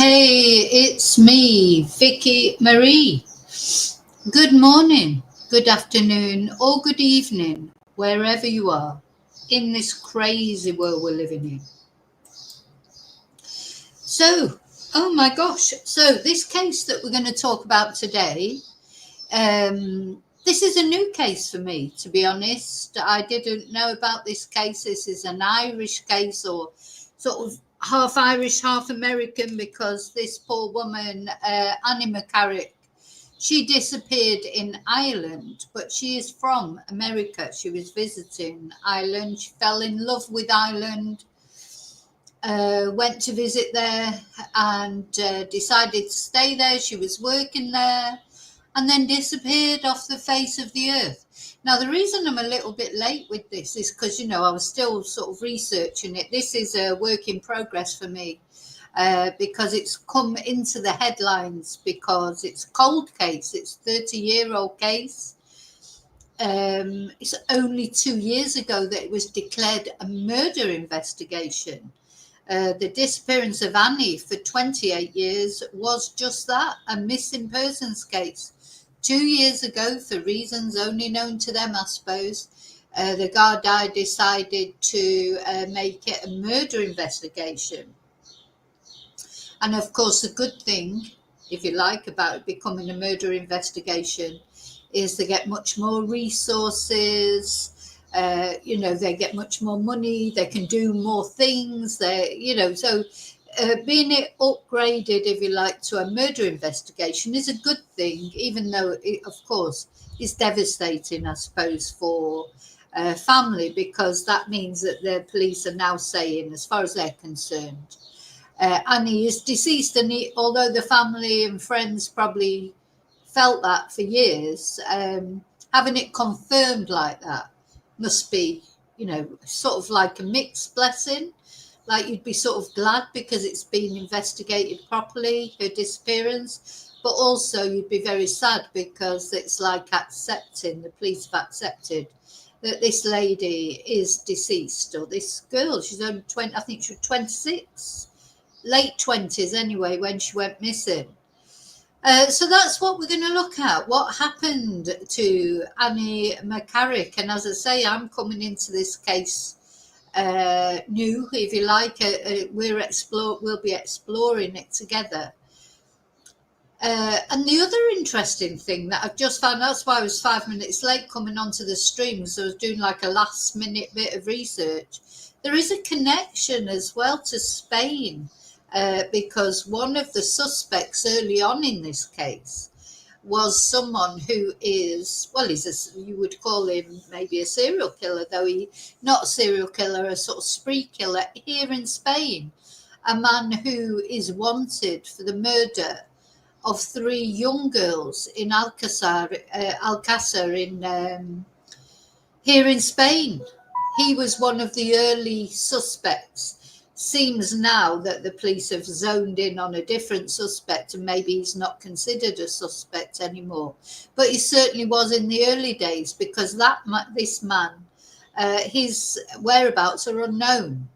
Hey, it's me, Vicky Marie. Good morning, good afternoon, or good evening, wherever you are in this crazy world we're living in. So, oh my gosh, so this case that we're going to talk about today, this is a new case for me, to be honest. I didn't know about this case. This is an Irish case, or sort of half Irish, half American, because this poor woman, Mc Carrick, she disappeared in Ireland, but she is from America. She was visiting Ireland. She fell in love with Ireland, went to visit there and decided to stay there. She was working there and then disappeared off the face of the earth. Now, the reason I'm a little bit late with this is because, I was still sort of researching it. This is a work in progress for me because it's come into the headlines because it's a cold case. It's a 30-year-old case. It's only 2 years ago that it was declared a murder investigation. The disappearance of Annie for 28 years was just that, a missing persons case. 2 years ago, for reasons only known to them, I suppose, the Gardaí decided to make it a murder investigation. And of course, the good thing, if you like, about it becoming a murder investigation is they get much more resources. They get much more money, they can do more things, being it upgraded, if you like, to a murder investigation is a good thing, even though it, of course, is devastating, I suppose, for family, because that means that the police are now saying, as far as they're concerned, Annie is deceased, and although the family and friends probably felt that for years, having it confirmed like that must be, sort of like a mixed blessing. Like, you'd be sort of glad because it's been investigated properly, her disappearance, but also you'd be very sad because it's like accepting, the police have accepted that this lady is deceased, or this girl, she's only 20, I think she was 26, late 20s anyway, when she went missing. So that's what we're going to look at. What happened to Mc Carrick? And as I say, I'm coming into this case new, if you like. We'll be exploring it together. And the other interesting thing that I've just found, that's why I was 5 minutes late coming onto the stream, so I was doing like a last minute bit of research. There is a connection as well to Spain. Because one of the suspects early on in this case was someone who is, you would call him maybe a serial killer, though not a serial killer, a sort of spree killer here in Spain. A man who is wanted for the murder of 3 young girls in Alcázar here in Spain. He was one of the early suspects. Seems now that the police have zoned in on a different suspect, and maybe he's not considered a suspect anymore. But he certainly was in the early days, because this man, his whereabouts are unknown.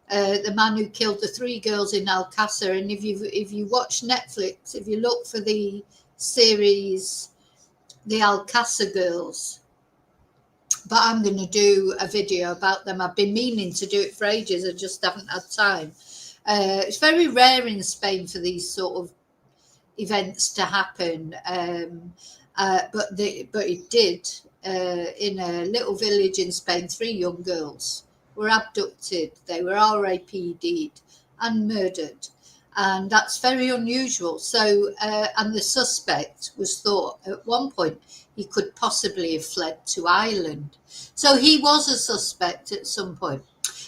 The man who killed the 3 girls in Alcázar, and if you watch Netflix, if you look for the series, the Alcázar girls. But I'm going to do a video about them. I've been meaning to do it for ages. I just haven't had time. It's very rare in Spain for these sort of events to happen. But it did. In a little village in Spain, 3 young girls were abducted. They were RAPD'd and murdered. And that's very unusual. So, and the suspect was thought at one point he could possibly have fled to Ireland. So he was a suspect at some point.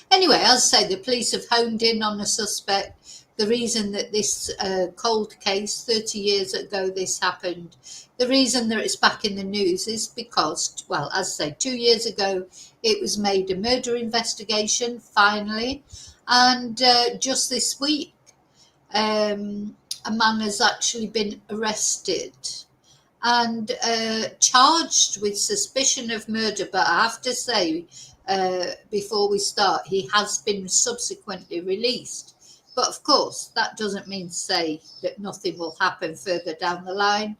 Anyway, as I say, the police have honed in on the suspect. The reason that this cold case, 30 years ago this happened, the reason that it's back in the news is because, well, as I say, 2 years ago it was made a murder investigation, finally. And just this week, a man has actually been arrested and charged with suspicion of murder. But I have to say, before we start, he has been subsequently released But of course, that doesn't mean to say that nothing will happen further down the line.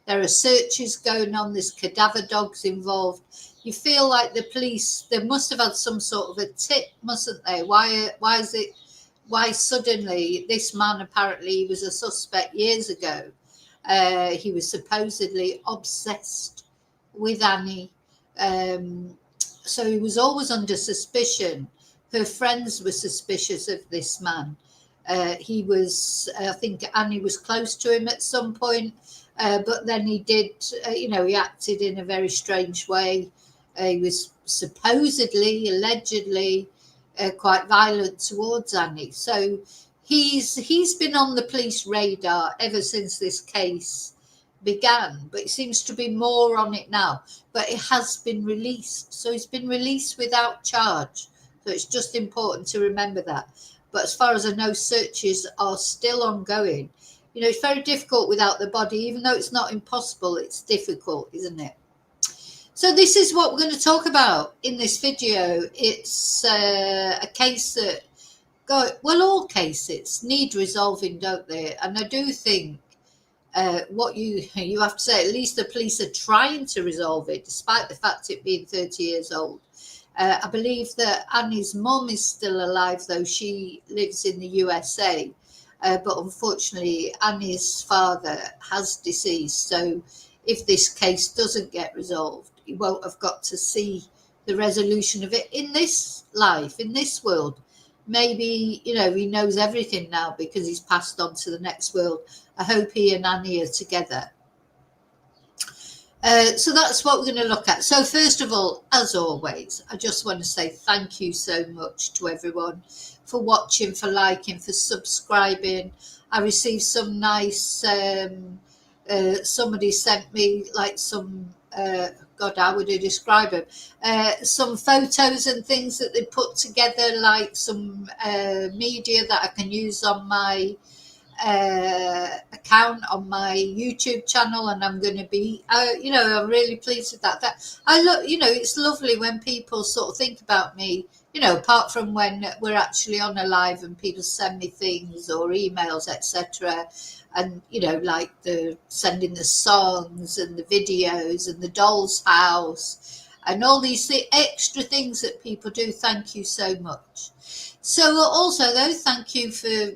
There are searches going on, there's cadaver dogs involved. You feel like the police, they must have had some sort of a tip, mustn't they? Why suddenly this man, apparently he was a suspect years ago. He was supposedly obsessed with Annie. So he was always under suspicion. Her friends were suspicious of this man. I think Annie was close to him at some point, but then he did, he acted in a very strange way. He was supposedly, allegedly, quite violent towards Annie. So he's been on the police radar ever since this case began, but it seems to be more on it now. But it has been released. So he's been released without charge. So it's just important to remember that. But as far as I know, searches are still ongoing. It's very difficult without the body, even though it's not impossible, it's difficult, isn't it? So this is what we're going to talk about in this video. It's a case that, all cases need resolving, don't they? And I do think what you have to say, at least the police are trying to resolve it, despite the fact it being 30 years old. I believe that Annie's mum is still alive, though she lives in the USA. But unfortunately, Annie's father has deceased. So if this case doesn't get resolved, he won't have got to see the resolution of it in this life, in this world. Maybe, he knows everything now because he's passed on to the next world. I hope he and Annie are together. So that's what we're going to look at. So first of all, as always, I just want to say thank you so much to everyone for watching, for liking, for subscribing. I received some nice, somebody sent me like some, how would I describe them? Some photos and things that they put together, like some media that I can use on my account on my YouTube channel, and I'm going to be I'm really pleased with that I look, it's lovely when people sort of think about me, apart from when we're actually on a live and people send me things or emails, etc. And like the sending the songs and the videos and the doll's house and all these extra things that people do. Thank you so much. So also though, thank you for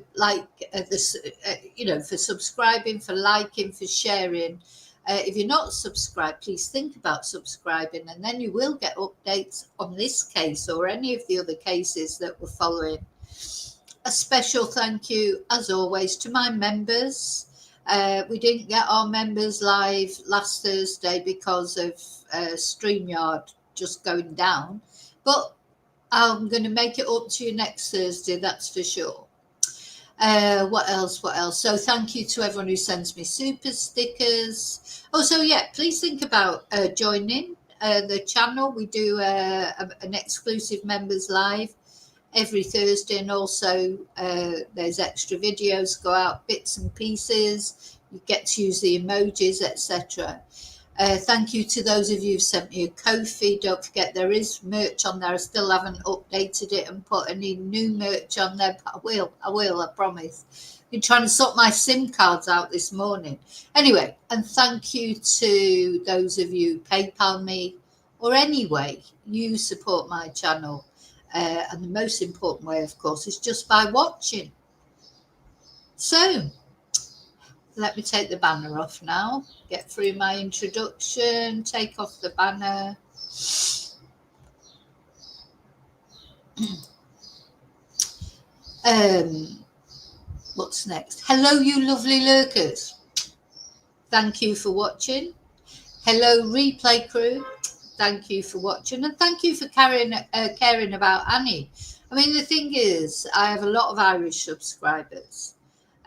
for subscribing, for liking, for sharing. If you're not subscribed, please think about subscribing, and then you will get updates on this case or any of the other cases that we're following. A special thank you, as always, to my members. We didn't get our members live last Thursday because of StreamYard just going down, but I'm going to make it up to you next Thursday, that's for sure. What else? So thank you to everyone who sends me super stickers. Also, please think about joining the channel. We do an exclusive members live every Thursday, and also there's extra videos go out, bits and pieces. You get to use the emojis, etc. Thank you to those of you who sent me a Ko-fi. Don't forget there is merch on there. I still haven't updated it and put any new merch on there, but I will, I promise. Been trying to sort my SIM cards out this morning. Anyway, and thank you to those of you who PayPal me, or any way you support my channel. And the most important way, of course, is just by watching. So let me take the banner off now, get through my introduction, take off the banner. What's next? Hello, you lovely lurkers. Thank you for watching. Hello, replay crew. Thank you for watching, and thank you for caring about Annie. I mean, the thing is, I have a lot of Irish subscribers.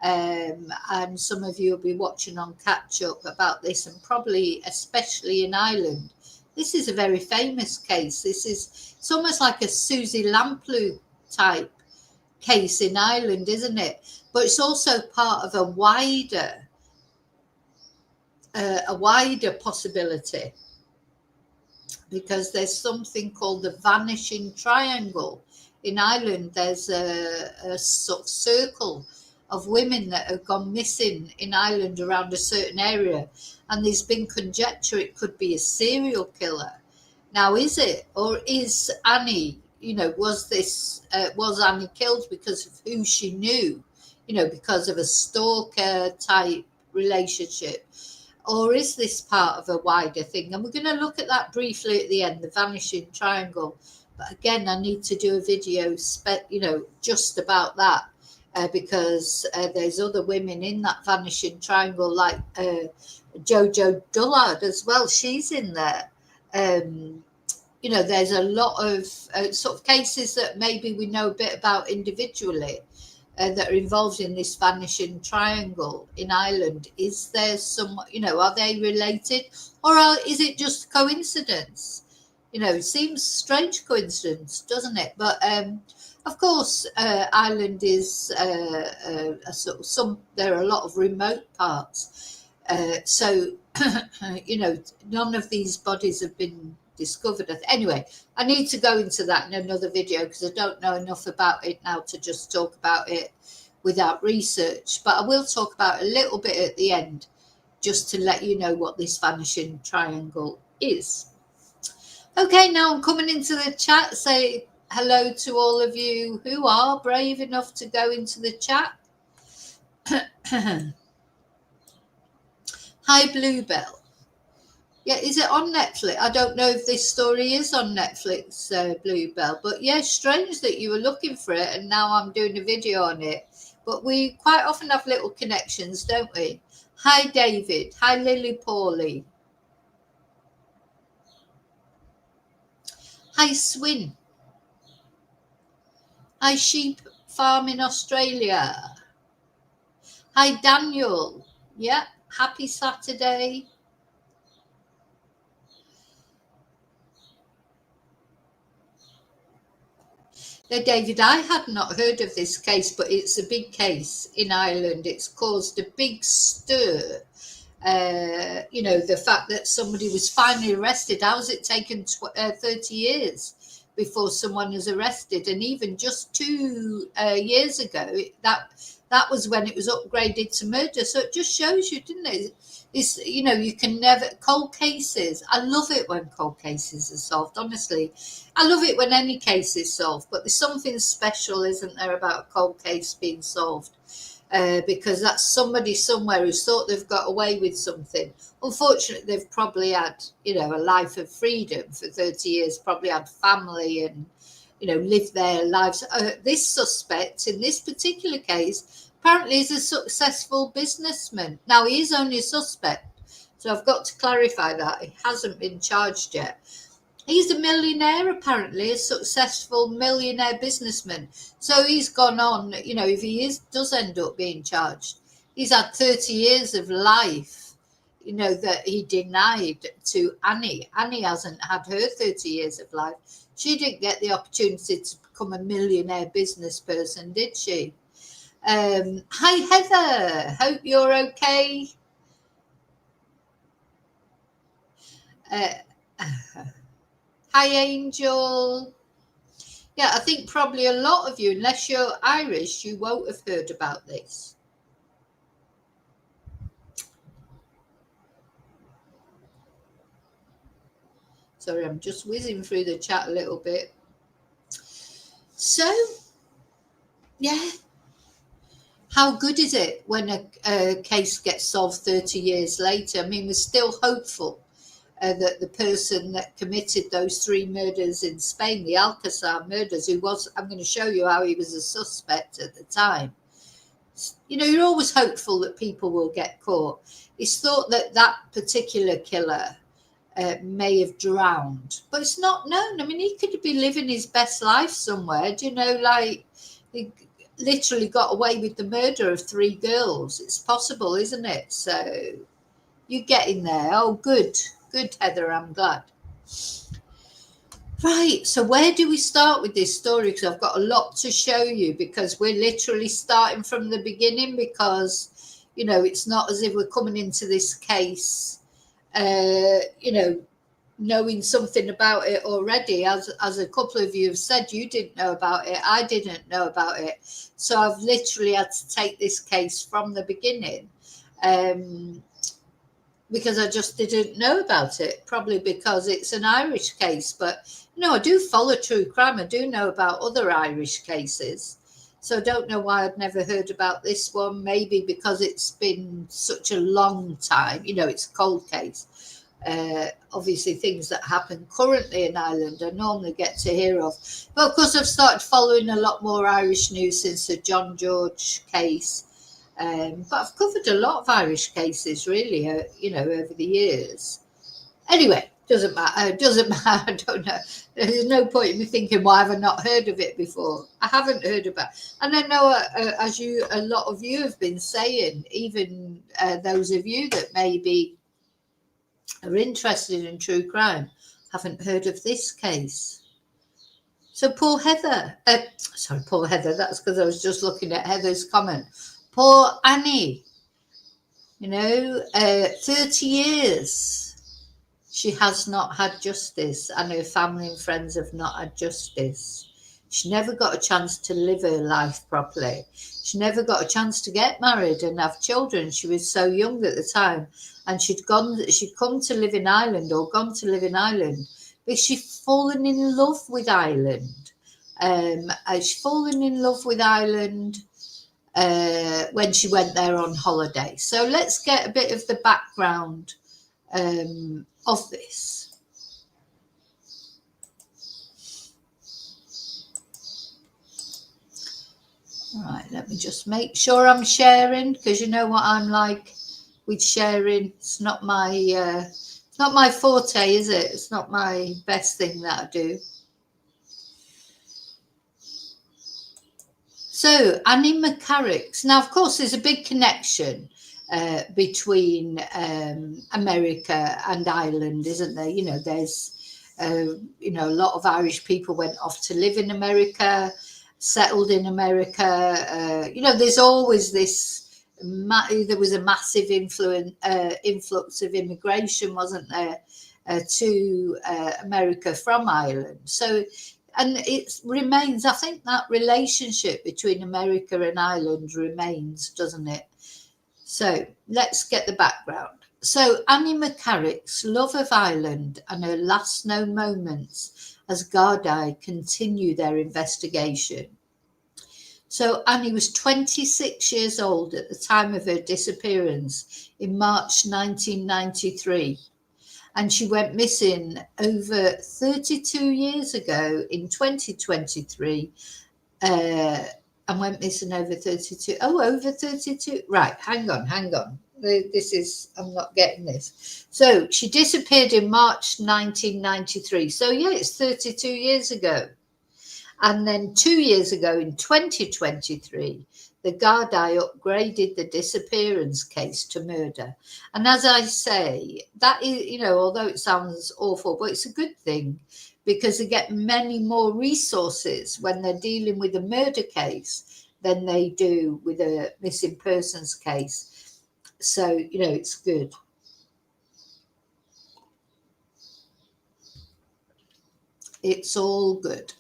And some of you will be watching on catch up about this, and probably especially in Ireland. This is a very famous case. It's almost like a Susie Lamplugh type case in Ireland, isn't it? But it's also part of a wider possibility, because there's something called the vanishing triangle in Ireland, there's a sort of circle of women that have gone missing in Ireland around a certain area, and there's been conjecture it could be a serial killer. Now, is it, or is Annie, was Annie killed because of who she knew, because of a stalker type relationship? Or is this part of a wider thing? And we're going to look at that briefly at the end, the vanishing triangle. But again, I need to do a video, just about that, because there's other women in that vanishing triangle, like Jojo Dullard as well. She's in there. There's a lot of sort of cases that maybe we know a bit about individually that are involved in this vanishing triangle in Ireland. Is there some, are they related, or is it just coincidence? It seems strange coincidence, doesn't it? But of course, Ireland is a sort of there are a lot of remote parts, so none of these bodies have been discovered. Anyway, I need to go into that in another video because I don't know enough about it now to just talk about it without research, but I will talk about it a little bit at the end just to let you know what this vanishing triangle is. Okay, now I'm coming into the chat. Say hello to all of you who are brave enough to go into the chat. Hi, Bluebell. Yeah, is it on Netflix? I don't know if this story is on Netflix, Bluebell. But yeah, strange that you were looking for it and now I'm doing a video on it. But we quite often have little connections, don't we? Hi, David. Hi, Lily Paulie. Hi, Swin. Hi, Sheep Farm in Australia. Hi, Daniel. Yeah, happy Saturday. Now, David, I had not heard of this case, but it's a big case in Ireland. It's caused a big stir. The fact that somebody was finally arrested. How has it taken 30 years before someone is arrested? And even just 2 years ago, that was when it was upgraded to murder. So it just shows you, didn't it? It's, you can never, cold cases. I love it when cold cases are solved, honestly. I love it when any case is solved, but there's something special, isn't there, about a cold case being solved? Because that's somebody somewhere who's thought they've got away with something. Unfortunately, they've probably had, a life of freedom for 30 years, probably had family and, lived their lives. This suspect in this particular case apparently is a successful businessman. Now, he is only a suspect, so I've got to clarify that. He hasn't been charged yet. He's a millionaire, apparently, a successful millionaire businessman. So he's gone on, if he does end up being charged, he's had 30 years of life, that he denied to Annie. Annie hasn't had her 30 years of life. She didn't get the opportunity to become a millionaire business person, did she? Hi, Heather. Hope you're okay. Hi, Angel. Yeah, I think probably a lot of you, unless you're Irish, you won't have heard about this. Sorry, I'm just whizzing through the chat a little bit. So, yeah. How good is it when a case gets solved 30 years later? I mean, we're still hopeful that the person that committed those 3 murders in Spain, the Alcazar murders, I'm going to show you how he was a suspect at the time. You're always hopeful that people will get caught. It's thought that that particular killer may have drowned, but it's not known. I mean, he could be living his best life somewhere. He literally got away with the murder of 3 girls. It's possible, isn't it? So you're getting there. Oh, good, Heather, I'm glad. Right, so where do we start with this story? Because I've got a lot to show you, because we're literally starting from the beginning, because it's not as if we're coming into this case knowing something about it already. As a couple of you have said, you didn't know about it. I didn't know about it. So I've literally had to take this case from the beginning. Because I just didn't know about it, probably because it's an Irish case. But, I do follow true crime. I do know about other Irish cases. So I don't know why I'd never heard about this one. Maybe because it's been such a long time. It's a cold case. Obviously, things that happen currently in Ireland I normally get to hear of. But, of course, I've started following a lot more Irish news since the John George case. But I've covered a lot of Irish cases, really, over the years. Anyway, doesn't matter. I don't know. There's no point in me thinking, why have I not heard of it before? I haven't heard about it. And I know, a lot of you have been saying, even those of you that maybe are interested in true crime, haven't heard of this case. So poor Heather. Poor Heather. That's because I was just looking at Heather's comment. Poor Annie, 30 years she has not had justice, and her family and friends have not had justice. She never got a chance to live her life properly. She never got a chance to get married and have children. She was so young at the time, and she'd come to live in Ireland, or gone to live in Ireland, because she'd fallen in love with Ireland. She'd fallen in love with Ireland when she went there on holiday. So let's get a bit of the background of this. All right, let me just make sure I'm sharing, because you know what I'm like with sharing. It's not my forte, is it? It's not my best thing that I do. So, Annie McCarrick. Now, of course, there's a big connection between America and Ireland, isn't there? There's, a lot of Irish people went off to live in America, settled in America. There's always this, there was a massive influx of immigration, wasn't there, to America from Ireland. So, and it remains, I think that relationship between America and Ireland remains, doesn't it? So let's get the background. So Annie McCarrick's love of Ireland and her last known moments as Gardaí continue their investigation. So Annie was 26 years old at the time of her disappearance in March 1993. And she went missing over 32 years ago in 2023, and went missing over 32. Oh, over 32. Right, hang on. I'm not getting this. So she disappeared in March 1993. So yeah, it's 32 years ago. And then 2 years ago in 2023, the Gardaí upgraded the disappearance case to murder. And as I say, that is, although it sounds awful, but it's a good thing, because they get many more resources when they're dealing with a murder case than they do with a missing persons case. So, it's good. It's all good.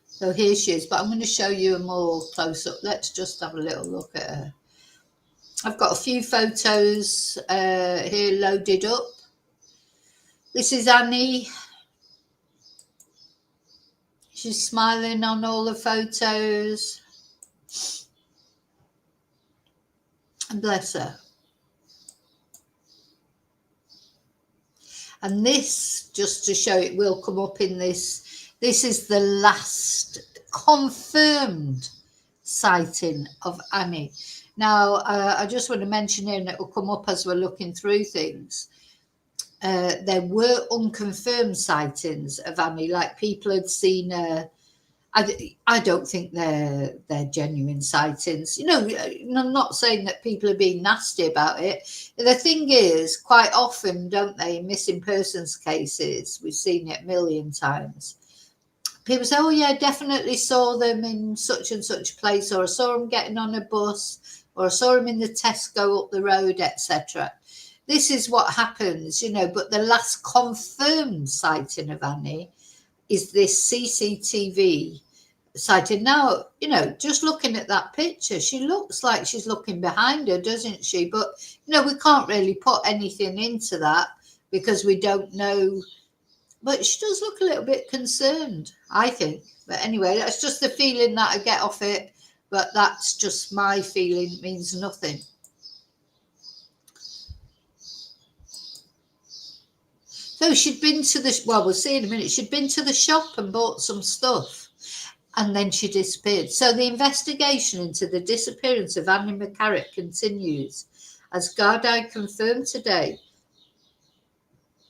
So here she is, but I'm going to show you a more close-up. Let's just have a little look at her. I've got a few photos here loaded up. This is Annie. She's smiling on all the photos. And bless her. And this, just to show, it will come up in this. This is the last confirmed sighting of Annie. Now, I just want to mention here, and it will come up as we're looking through things. There were unconfirmed sightings of Annie, like people had seen her. I don't think they're genuine sightings. I'm not saying that people are being nasty about it. The thing is, quite often, don't they, in missing persons cases, we've seen it a million times. People say, oh, yeah, I definitely saw them in such and such place, or I saw them getting on a bus, or I saw them in the Tesco up the road, etc. this is what happens, but the last confirmed sighting of Annie is this CCTV sighting. Now, just looking at that picture, she looks like she's looking behind her, doesn't she? But, we can't really put anything into that because we don't know. But she does look a little bit concerned, I think. But anyway, that's just the feeling that I get off it. But that's just my feeling. It means nothing. So she'd been to we'll see in a minute. She'd been to the shop and bought some stuff. And then she disappeared. So the investigation into the disappearance of Annie McCarrick continues, as Gardaí confirmed today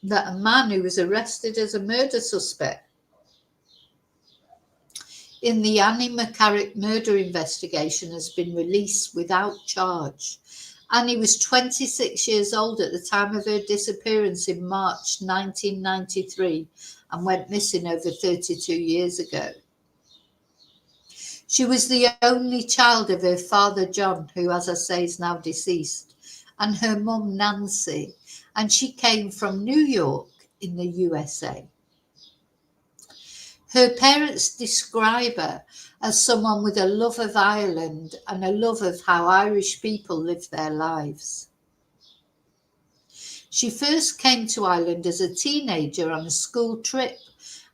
that a man who was arrested as a murder suspect in the Annie McCarrick murder investigation has been released without charge. Annie was 26 years old at the time of her disappearance in March 1993 and went missing over 32 years ago. She was the only child of her father, John, who, as I say, is now deceased, and her mum, Nancy, and she came from New York in the USA. Her parents describe her as someone with a love of Ireland and a love of how Irish people live their lives. She first came to Ireland as a teenager on a school trip,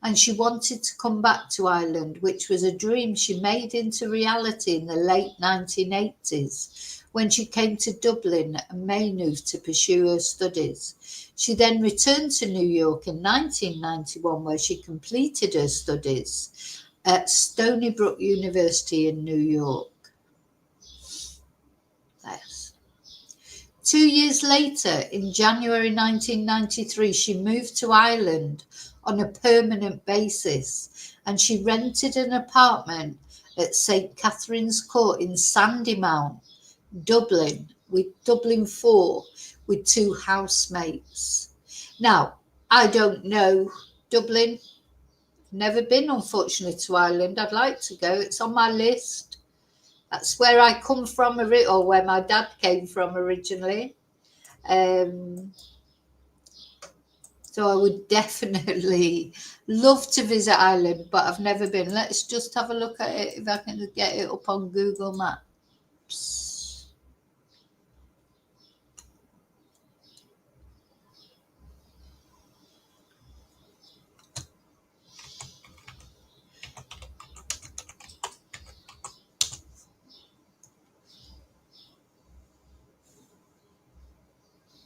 and she wanted to come back to Ireland, which was a dream she made into reality in the late 1980s when she came to Dublin and Maynooth to pursue her studies. She then returned to New York in 1991, where she completed her studies at Stony Brook University in New York. Yes. 2 years later, in January 1993, she moved to Ireland on a permanent basis, and she rented an apartment at St. Catherine's Court in Sandymount, Dublin 4, with 2 housemates. Now, I don't know Dublin. Never been, unfortunately, to Ireland. I'd like to go. It's on my list. That's where I come from, or where my dad came from originally. So I would definitely love to visit Ireland, but I've never been. Let's just have a look at it, if I can get it up on Google Maps.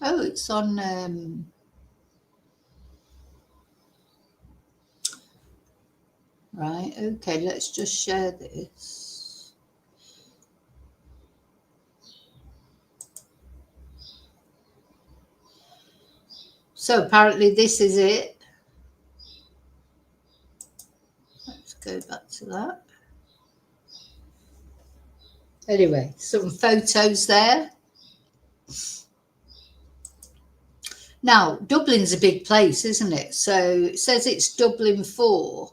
Oh, it's on... Right, okay, let's just share this. So apparently this is it. Let's go back to that. Anyway, some photos there. Now, Dublin's a big place, isn't it? So it says it's Dublin 4.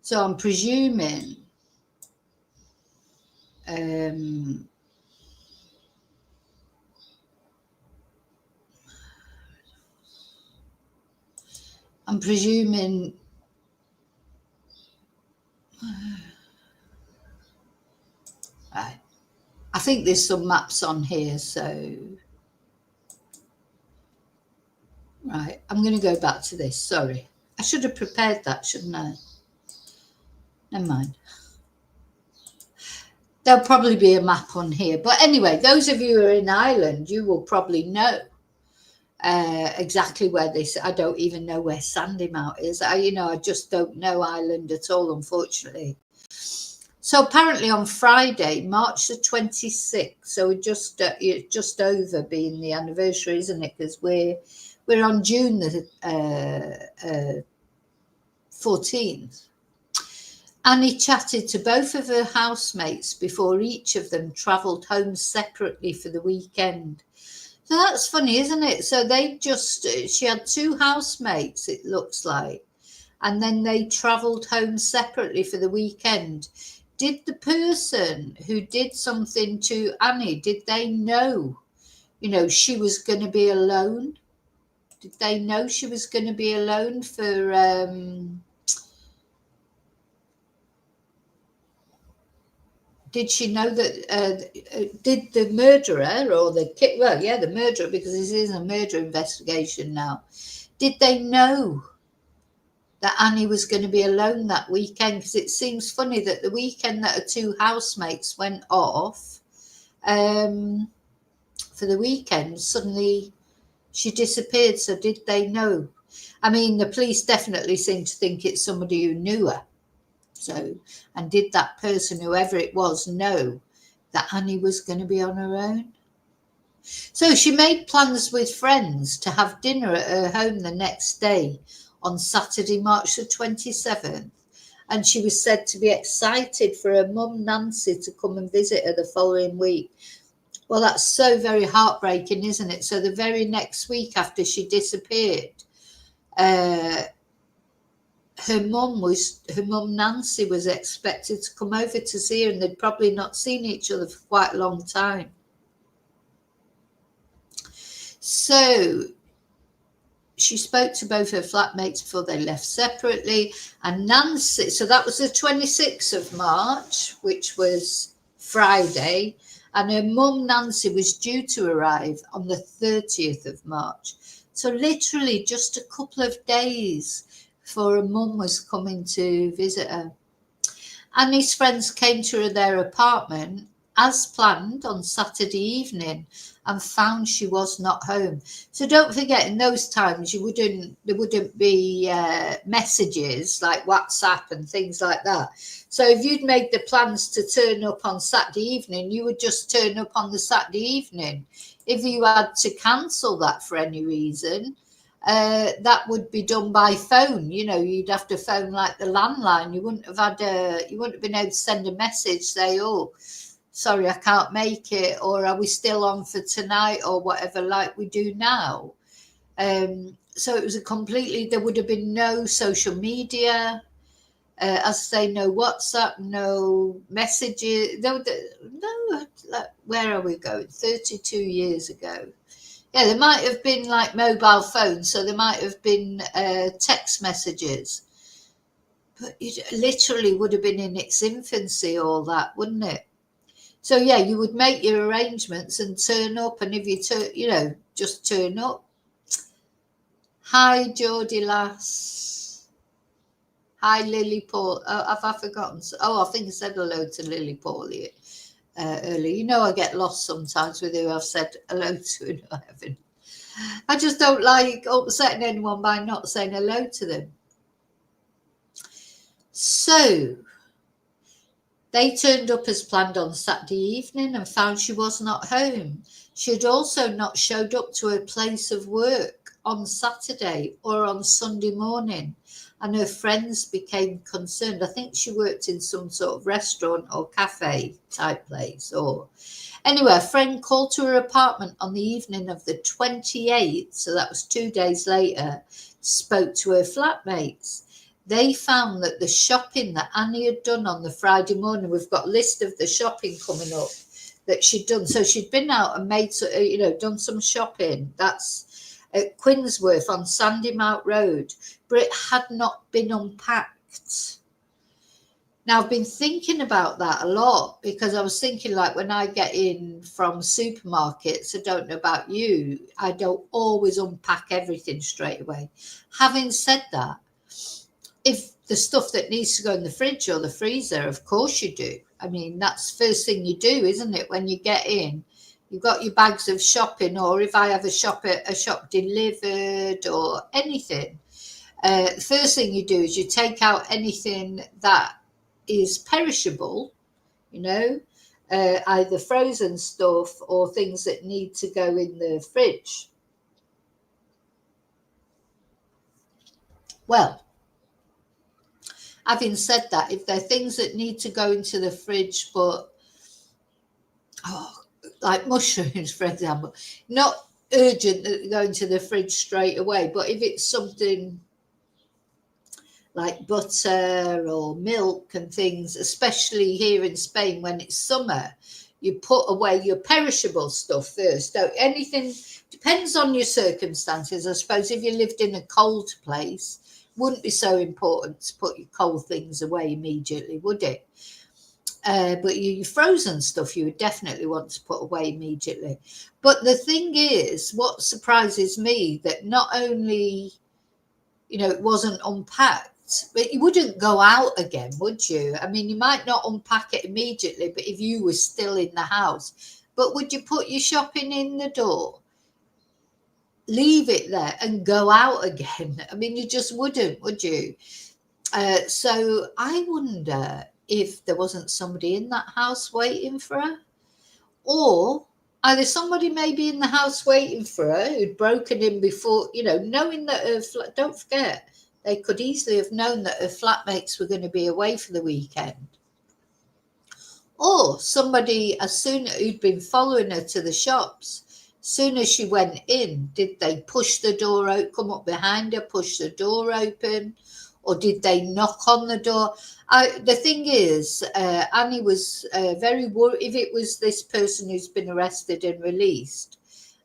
So I'm presuming right. I think there's some maps on here, so right, I'm going to go back to this. Sorry, I should have prepared that, shouldn't I? Never mind. There'll probably be a map on here. But anyway, those of you who are in Ireland, you will probably know exactly where this... I don't even know where Sandymount is. I just don't know Ireland at all, unfortunately. So apparently on Friday, March the 26th, so we're just over being the anniversary, isn't it? Because we're on June the 14th. Annie chatted to both of her housemates before each of them travelled home separately for the weekend. So that's funny, isn't it? So she had 2 housemates, it looks like, and then they travelled home separately for the weekend. Did the person who did something to Annie, did they know you know, she was going to be alone. Did they know she was going to be alone for did she know that did the murderer or the the murderer, because this is a murder investigation now, did they know that Annie was going to be alone that weekend? Because it seems funny that the weekend that her two housemates went off for the weekend, suddenly she disappeared. So did they know? I mean, the police definitely seem to think it's somebody who knew her. So, and did that person, whoever it was, know that Annie was going to be on her own? So she made plans with friends to have dinner at her home the next day on Saturday, March the 27th. And she was said to be excited for her mum, Nancy, to come and visit her the following week. Well, that's so very heartbreaking, isn't it? So the very next week after she disappeared, her mum Nancy was expected to come over to see her, and they'd probably not seen each other for quite a long time. So she spoke to both her flatmates before they left separately, and Nancy, so that was the 26th of March, which was Friday, and her mum Nancy was due to arrive on the 30th of March. So literally just a couple of days before her mum was coming to visit her. Annie's friends came to their apartment as planned on Saturday evening and found she was not home. So don't forget, in those times there wouldn't be messages like WhatsApp and things like that. So if you'd made the plans to turn up on Saturday evening, you would just turn up on the Saturday evening. If you had to cancel that for any reason, that would be done by phone. You know, you'd have to phone like the landline. You wouldn't have been able to send a message, say, oh, sorry, I can't make it, or are we still on for tonight, or whatever, like we do now. So it was there would have been no social media, as I say, no WhatsApp, no messages, no, where are we going? 32 years ago. Yeah, there might have been like mobile phones, so there might have been text messages, but it literally would have been in its infancy, all that, wouldn't it? So yeah, you would make your arrangements and turn up, and if you just turn up. Hi, Geordie lass. Hi, Lily Paul. Oh, have I forgotten? Oh, I think I said hello to Lily Paulie earlier. You know, I get lost sometimes with who I've said hello to and who I haven't. I just don't like upsetting anyone by not saying hello to them. So they turned up as planned on Saturday evening and found she was not home. She had also not showed up to her place of work on Saturday or on Sunday morning, and her friends became concerned. I think she worked in some sort of restaurant or cafe type place. Anyway, a friend called to her apartment on the evening of the 28th, so that was 2 days later, spoke to her flatmates. They found that the shopping that Annie had done on the Friday morning, we've got a list of the shopping coming up that she'd done. So she'd been out and made, done some shopping. That's at Quinsworth on Sandymount Road, but it had not been unpacked. Now, I've been thinking about that a lot, because I was thinking, like, when I get in from supermarkets, I don't know about you, I don't always unpack everything straight away. Having said that, if the stuff that needs to go in the fridge or the freezer, of course you do. I mean, that's the first thing you do, isn't it? When you get in, you've got your bags of shopping, or if I have a shop delivered or anything, the first thing you do is you take out anything that is perishable, either frozen stuff or things that need to go in the fridge. Well, having said that, if there are things that need to go into the fridge, but like mushrooms, for example, not urgent that they go into the fridge straight away, but if it's something like butter or milk and things, especially here in Spain when it's summer, you put away your perishable stuff first. Don't anything depends on your circumstances. I suppose if you lived in a cold place, wouldn't be so important to put your cold things away immediately, would it? But your frozen stuff you would definitely want to put away immediately. But the thing is, what surprises me, that not only, it wasn't unpacked, but you wouldn't go out again, would you? I mean, you might not unpack it immediately, but if you were still in the house, but would you put your shopping in the door, leave it there and go out again? I mean, you just wouldn't, would you? So I wonder if there wasn't somebody in that house waiting for her, or either somebody maybe in the house waiting for her who'd broken in before, knowing that her flat, don't forget, they could easily have known that her flatmates were going to be away for the weekend. Or somebody, who'd been following her to the shops, soon as she went in, did they push the door out, come up behind her, push the door open, or did they knock on the door? The thing is, Annie was very worried. If it was this person who's been arrested and released,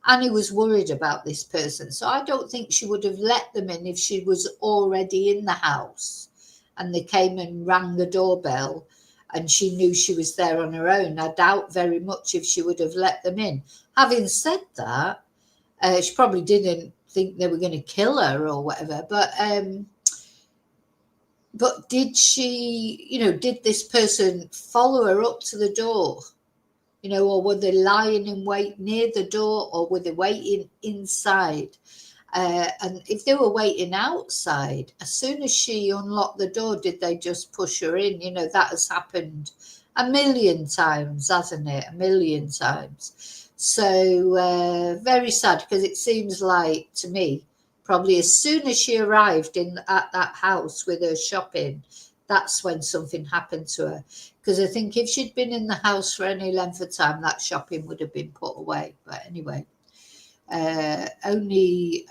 Annie was worried about this person. So I don't think she would have let them in if she was already in the house and they came and rang the doorbell and she knew she was there on her own. I doubt very much if she would have let them in. Having said that, she probably didn't think they were going to kill her or whatever. But did she, did this person follow her up to the door? Or were they lying in wait near the door, or were they waiting inside? And if they were waiting outside, as soon as she unlocked the door, did they just push her in? That has happened a million times, hasn't it? A million times. So very sad, because it seems like, to me, probably as soon as she arrived at that house with her shopping, that's when something happened to her. Because I think if she'd been in the house for any length of time, that shopping would have been put away. But anyway, only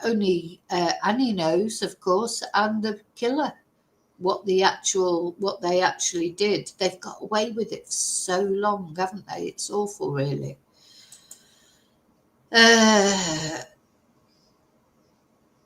Annie knows, of course, and the killer, what they actually did. They've got away with it for so long, haven't they? It's awful, really.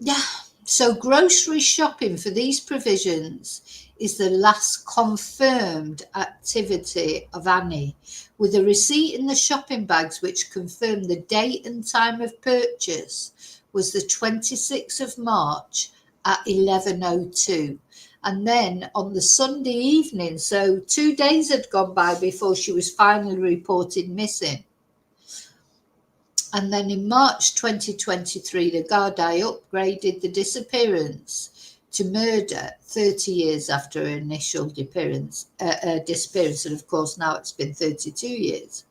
Yeah. So grocery shopping for these provisions is the last confirmed activity of Annie, with a receipt in the shopping bags which confirmed the date and time of purchase was the 26th of March at 11:02. And then on the Sunday evening, so 2 days had gone by before she was finally reported missing. And then in March 2023, the Gardaí upgraded the disappearance to murder 30 years after her initial disappearance. And of course, now it's been 32 years.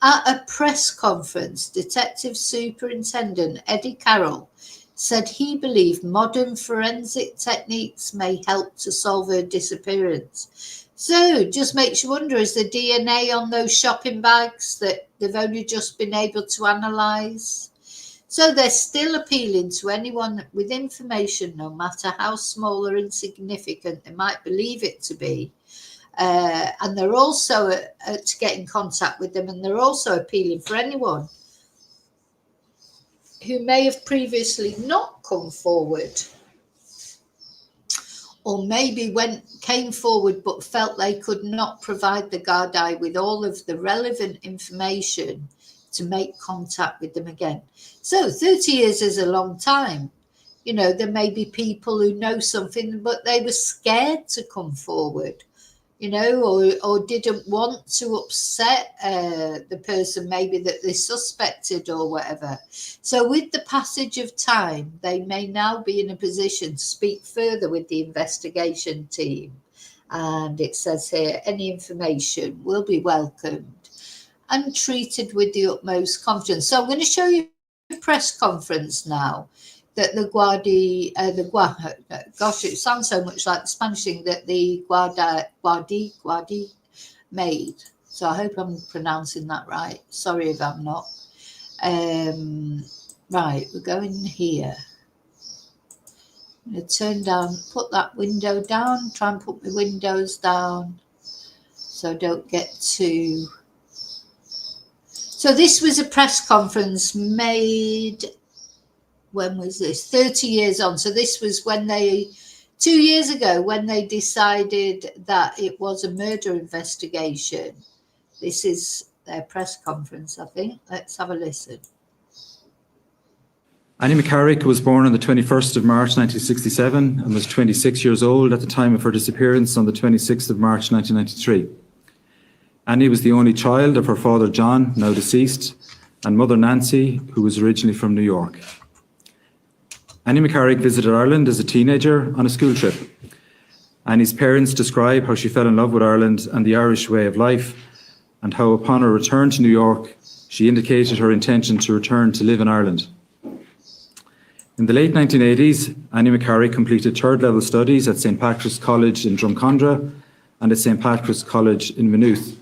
At a press conference, Detective Superintendent Eddie Carroll said he believed modern forensic techniques may help to solve her disappearance. So just makes you wonder, is the DNA on those shopping bags that they've only just been able to analyse? So they're still appealing to anyone with information, no matter how small or insignificant they might believe it to be. And they're also to get in contact with them, and they're also appealing for anyone who may have previously not come forward, or maybe came forward but felt they could not provide the Gardaí with all of the relevant information to make contact with them again. So 30 years is a long time. There may be people who know something, but they were scared to come forward, or didn't want to upset the person maybe that they suspected or whatever. So with the passage of time, they may now be in a position to speak further with the investigation team. And it says here, any information will be welcomed and treated with the utmost confidence. So I'm going to show you a press conference now that the Gardaí, gosh, it sounds so much like the Spanish thing, that the Gardaí made. So I hope I'm pronouncing that right. Sorry if I'm not. Right, we're going here. I'm going to turn down, put that window down, try and put my windows down so I don't get too So this was a press conference made, when was this? 30 years on. So this was when 2 years ago, when they decided that it was a murder investigation. This is their press conference, I think. Let's have a listen. Annie McCarrick was born on the 21st of March 1967 and was 26 years old at the time of her disappearance on the 26th of March 1993. Annie was the only child of her father John, now deceased, and mother Nancy, who was originally from New York. Annie McCarrick visited Ireland as a teenager on a school trip. Annie's parents describe how she fell in love with Ireland and the Irish way of life, and how upon her return to New York, she indicated her intention to return to live in Ireland. In the late 1980s, Annie McCarrick completed third-level studies at St Patrick's College in Drumcondra and at St Patrick's College in Maynooth,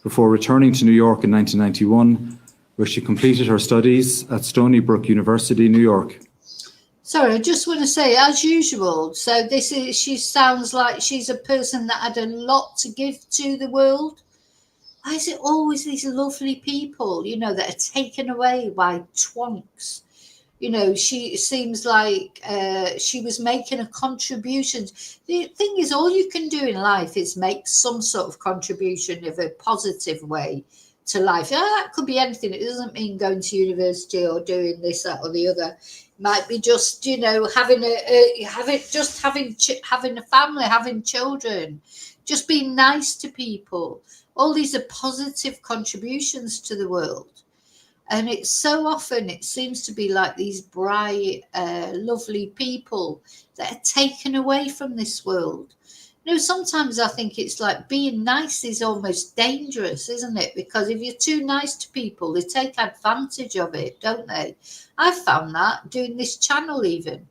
before returning to New York in 1991, where she completed her studies at Stony Brook University, New York. Sorry, I just want to say, as usual, so she sounds like she's a person that had a lot to give to the world. Why is it always these lovely people, that are taken away by twonks? She seems like she was making a contribution. The thing is, all you can do in life is make some sort of contribution of a positive way to life. That could be anything. It doesn't mean going to university or doing this, that, or the other. It might be just, having a family, having children, just being nice to people. All these are positive contributions to the world. And it's so often, it seems to be like these bright, lovely people that are taken away from this world. Sometimes I think it's like being nice is almost dangerous, isn't it? Because if you're too nice to people, they take advantage of it, don't they? I've found that doing this channel even.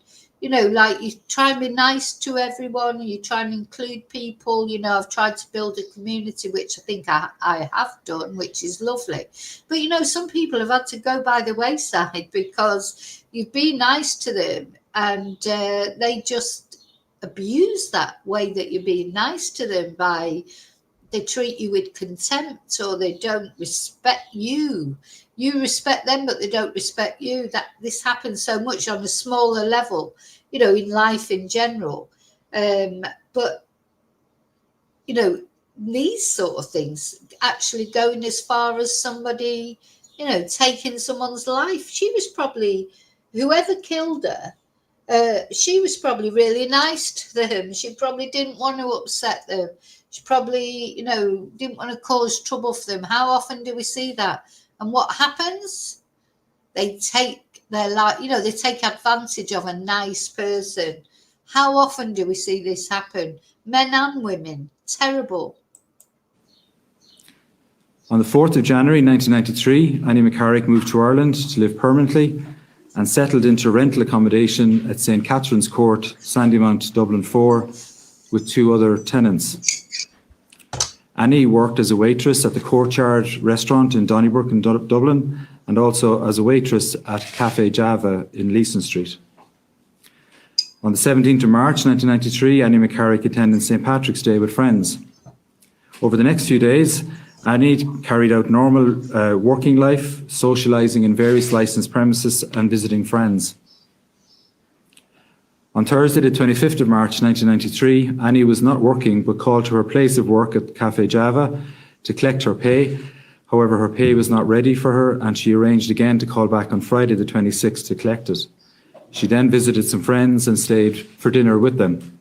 Like you try and be nice to everyone, you try and include people. I've tried to build a community, which I think I have done, which is lovely. But, some people have had to go by the wayside because you've been nice to them and they just abuse that way that you're being nice to them they treat you with contempt, or they don't respect you. You respect them, but they don't respect you. That this happens so much on a smaller level, in life in general. But these sort of things actually going as far as somebody, taking someone's life. She was probably, whoever killed her, she was probably really nice to them. She probably didn't want to upset them. She probably, didn't want to cause trouble for them. How often do we see that? And what happens? They take their life, they take advantage of a nice person. How often do we see this happen? Men and women. Terrible. On the 4th of January 1993, Annie McCarrick moved to Ireland to live permanently and settled into rental accommodation at St Catherine's Court, Sandymount, Dublin 4, with 2 other tenants. Annie worked as a waitress at the Courtyard restaurant in Donnybrook in Dublin, and also as a waitress at Cafe Java in Leeson Street. On the 17th of March 1993, Annie McCarrick attended St Patrick's Day with friends. Over the next few days, Annie carried out normal working life, socialising in various licensed premises and visiting friends. On Thursday, the 25th of March 1993, Annie was not working but called to her place of work at Cafe Java to collect her pay. However, her pay was not ready for her and she arranged again to call back on Friday the 26th to collect it. She then visited some friends and stayed for dinner with them.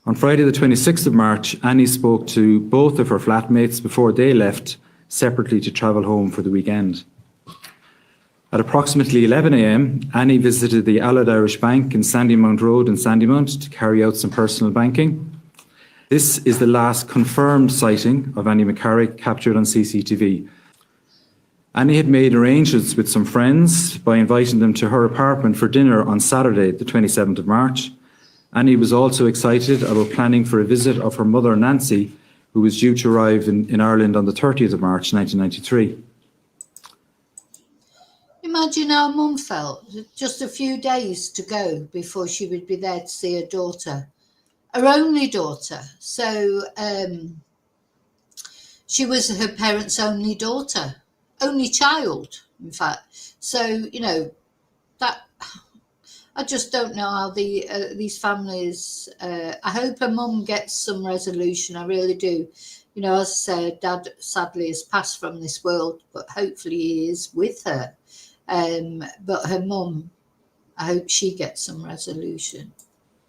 On Friday the 26th of March, Annie spoke to both of her flatmates before they left separately to travel home for the weekend. At approximately 11 a.m, Annie visited the Allied Irish Bank in Sandymount Road in Sandymount to carry out some personal banking. This is the last confirmed sighting of Annie McCarrick captured on CCTV. Annie had made arrangements with some friends by inviting them to her apartment for dinner on Saturday, the 27th of March. Annie was also excited about planning for a visit of her mother Nancy, who was due to arrive in Ireland on the 30th of March 1993. Imagine how Mum felt, just a few days to go before she would be there to see her daughter, her only daughter. So she was her parents' only daughter. only child, in fact. So, you know, that I just don't know how these families. I hope her mum gets some resolution. I really do. You know, as I said, Dad sadly has passed from this world, but hopefully he is with her. But her mum, I hope she gets some resolution.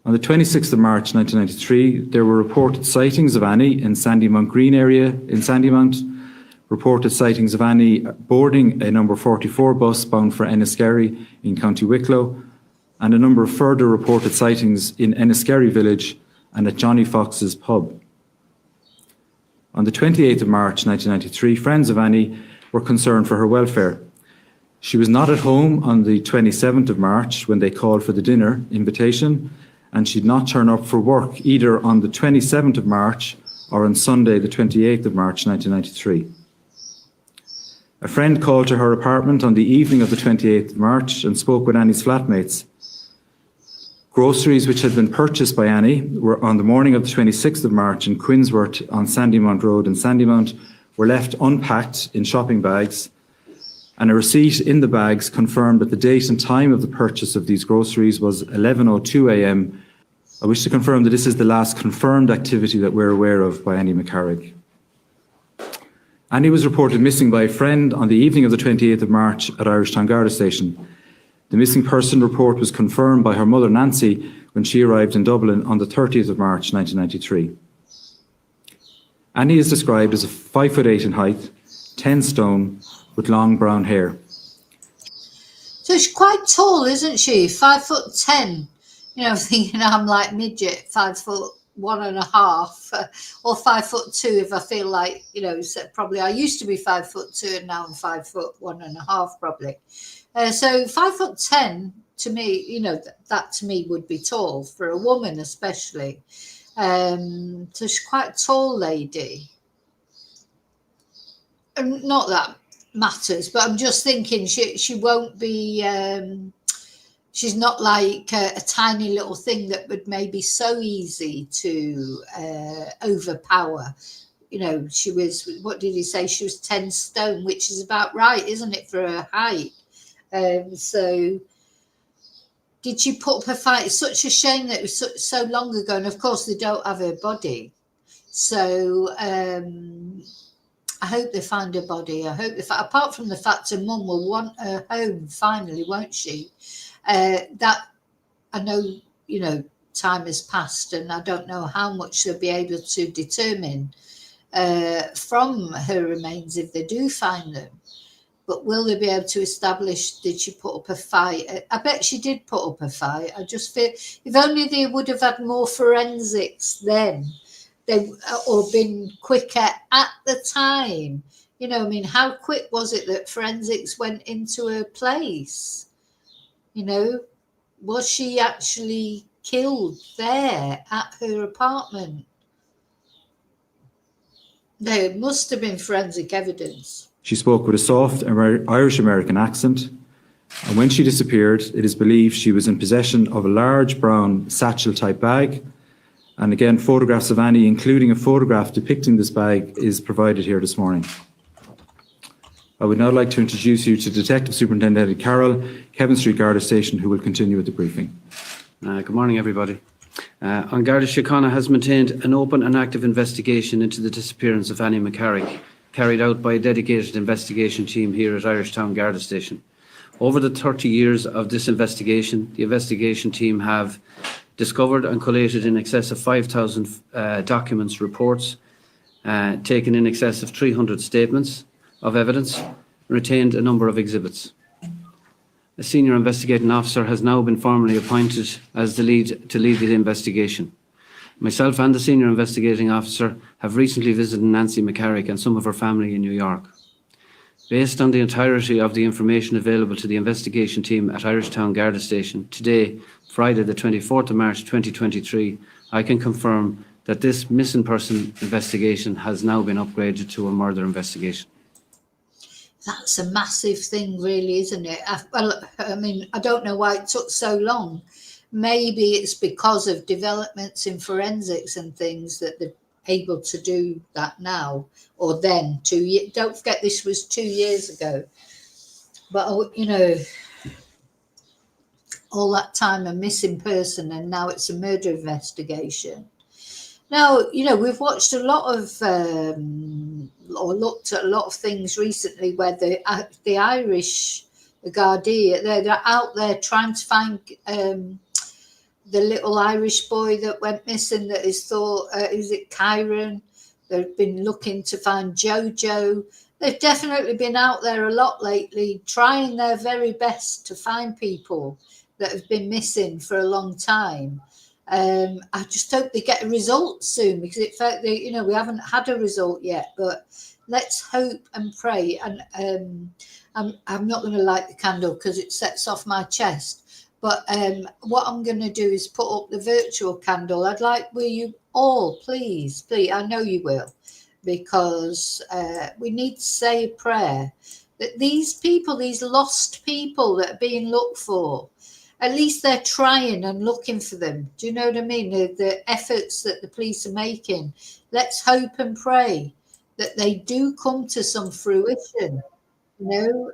On the 26th of March 1993, there were reported sightings of Annie in Sandymount Green area in Sandymount, reported sightings of Annie boarding a number 44 bus bound for Enniskerry in County Wicklow, and a number of further reported sightings in Enniskerry village and at Johnny Fox's pub. On the 28th of March 1993, friends of Annie were concerned for her welfare. She was not at home on the 27th of March when they called for the dinner invitation, and she'd not turn up for work either on the 27th of March or on Sunday, the 28th of March 1993. A friend called to her apartment on the evening of the 28th of March and spoke with Annie's flatmates. Groceries which had been purchased by Annie were on the morning of the 26th of March in Quinsworth on Sandymount Road in Sandymount were left unpacked in shopping bags, and a receipt in the bags confirmed that the date and time of the purchase of these groceries was 11:02 a.m. I wish to confirm that this is the last confirmed activity that we're aware of by Annie McCarrick. Annie was reported missing by a friend on the evening of the 28th of March at Irishtown Garda Station. The missing person report was confirmed by her mother Nancy when she arrived in Dublin on the 30th of March 1993. Annie is described as 5'8" in height, 10 stone, with long brown hair. So she's quite tall, isn't she? 5'10". You know, thinking I'm like midget, 5'1.5", or 5'2" if I feel like, you know, so probably I used to be 5'2" and now I'm 5'1.5" probably. So 5'10" to me, you know, that to me would be tall for a woman, especially. So she's quite a tall lady. And not that matters, but I'm just thinking she won't be. She's not like a tiny little thing that would maybe so easy to overpower. You know, she was. What did he say? She was 10 stone, which is about right, isn't it, for her height? So did she put up a fight? It's such a shame that it was so long ago, and of course they don't have her body. So I hope they find her body. I hope apart from the fact her mum will want her home finally, won't she? That I know, you know, time has passed, and I don't know how much they'll be able to determine from her remains if they do find them. But will they be able to establish, did she put up a fight? I bet she did put up a fight. I just feel if only they would have had more forensics then, or been quicker at the time. You know, I mean, how quick was it that forensics went into her place? You know, was she actually killed there at her apartment? There must have been forensic evidence. She spoke with a soft Irish-American accent, and when she disappeared, it is believed she was in possession of a large brown satchel-type bag. And again, photographs of Annie, including a photograph depicting this bag, is provided here this morning. I would now like to introduce you to Detective Superintendent Eddie Carroll, Kevin Street Garda Station, who will continue with the briefing. Good morning, everybody. An Garda Síochána has maintained an open and active investigation into the disappearance of Annie McCarrick, carried out by a dedicated investigation team here at Irishtown Garda Station. Over the 30 years of this investigation, the investigation team have discovered and collated in excess of 5,000 documents, reports, taken in excess of 300 statements of evidence, retained a number of exhibits. A senior investigating officer has now been formally appointed as to lead the investigation. Myself and the senior investigating officer have recently visited Nancy McCarrick and some of her family in New York. Based on the entirety of the information available to the investigation team at Irishtown Garda Station today, Friday the 24th of March 2023, I can confirm that this missing person investigation has now been upgraded to a murder investigation. That's a massive thing, really, isn't it? Well, I mean, I don't know why it took so long. Maybe it's because of developments in forensics and things that able to do that now or then. Don't forget, this was 2 years ago. But, you know, all that time a missing person, and now it's a murder investigation. Now, you know, we've watched a lot of, or looked at a lot of things recently where the Irish, the Gardaí, they're out there trying to find the little Irish boy that went missing that is thought, is it Kyron? They've been looking to find Jojo. They've definitely been out there a lot lately, trying their very best to find people that have been missing for a long time. I just hope they get a result soon, because it felt that, you know, we haven't had a result yet, but let's hope and pray. And I'm not going to light the candle because it sets off my chest. But what I'm going to do is put up the virtual candle. I'd like, will you all, please, I know you will, because we need to say a prayer that these people, these lost people that are being looked for, at least they're trying and looking for them. Do you know what I mean? The efforts that the police are making. Let's hope and pray that they do come to some fruition, you know,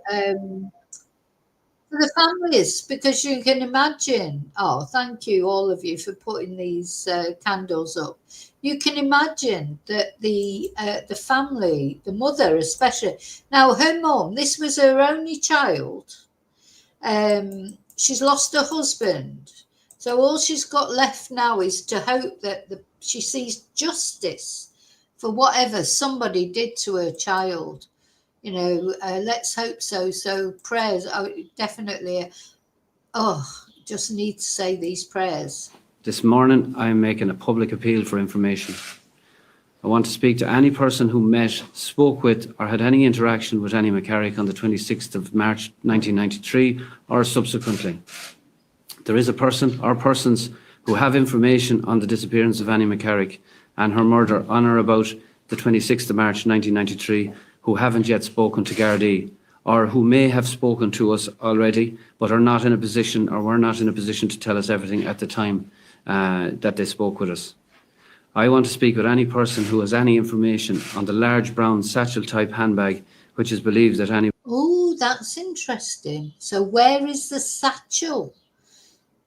for the families, because you can imagine, oh, thank you, all of you, for putting these candles up. You can imagine that the family, the mother especially, now her mum, this was her only child. She's lost her husband. So all she's got left now is to hope that she sees justice for whatever somebody did to her child. You know, let's hope so. So prayers, definitely, just need to say these prayers. This morning, I'm making a public appeal for information. I want to speak to any person who met, spoke with, or had any interaction with Annie McCarrick on the 26th of March 1993 or subsequently. There is a person or persons who have information on the disappearance of Annie McCarrick and her murder on or about the 26th of March 1993 who haven't yet spoken to Gardaí, or who may have spoken to us already but are not in a position, or were not in a position, to tell us everything at the time that they spoke with us. I want to speak with any person who has any information on the large brown satchel-type handbag, which is believed that Annie... Oh, that's interesting. So where is the satchel?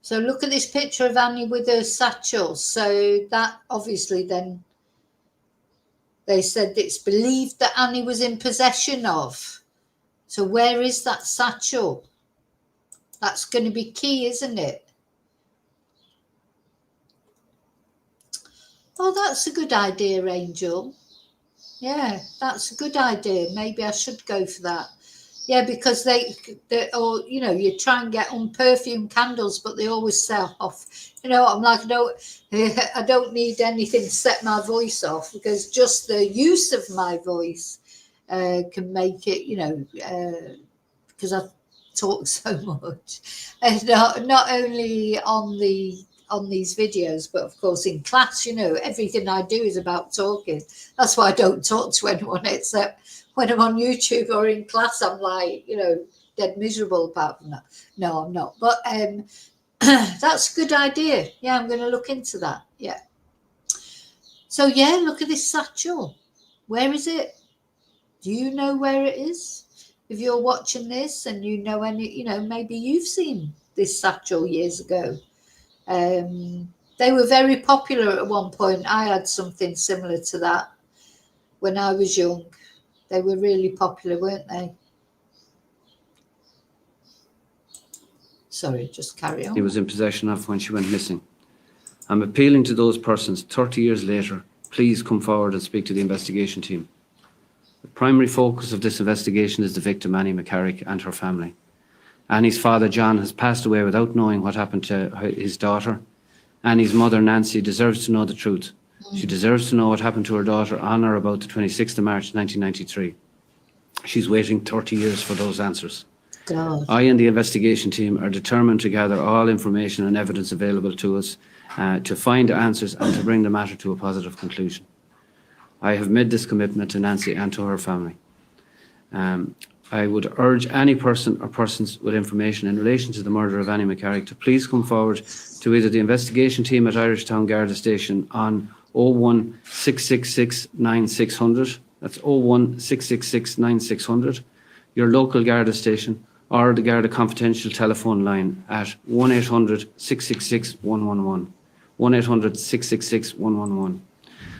So look at this picture of Annie with her satchel. So that obviously then they said it's believed that Annie was in possession of. So where is that satchel? That's going to be key, isn't it? Oh, that's a good idea, Angel. Yeah, that's a good idea. Maybe I should go for that. Yeah, because they or, you know, you try and get unperfumed candles, but they always sell off. You know, I'm like, I don't need anything to set my voice off, because just the use of my voice can make it, you know, because I talk so much, and not only on these videos, but of course in class, you know, everything I do is about talking. That's why I don't talk to anyone, except when I'm on YouTube or in class. I'm like, you know, dead miserable apart from that. No, I'm not. But that's a good idea. Yeah, I'm going to look into that. Yeah. So yeah, look at this satchel. Where is it? Do you know where it is? If you're watching this and you know any, you know, maybe you've seen this satchel years ago. They were very popular at one point. I had something similar to that when I was young. They were really popular, weren't they? Sorry, just carry on. He was in possession of when she went missing. I'm appealing to those persons 30 years later. Please come forward and speak to the investigation team. The primary focus of this investigation is the victim, Annie McCarrick, and her family. Annie's father, John, has passed away without knowing what happened to his daughter. Annie's mother, Nancy, deserves to know the truth. She deserves to know what happened to her daughter on or about the 26th of March 1993. She's waiting 30 years for those answers. God. I and the investigation team are determined to gather all information and evidence available to us to find answers and to bring the matter to a positive conclusion. I have made this commitment to Nancy and to her family. I would urge any person or persons with information in relation to the murder of Annie McCarrick to please come forward to either the investigation team at Irishtown Garda Station on 01 666 9600. That's 01 666 9600. Your local Garda station or the Garda confidential telephone line at 1800 666 111. 1800 666 111.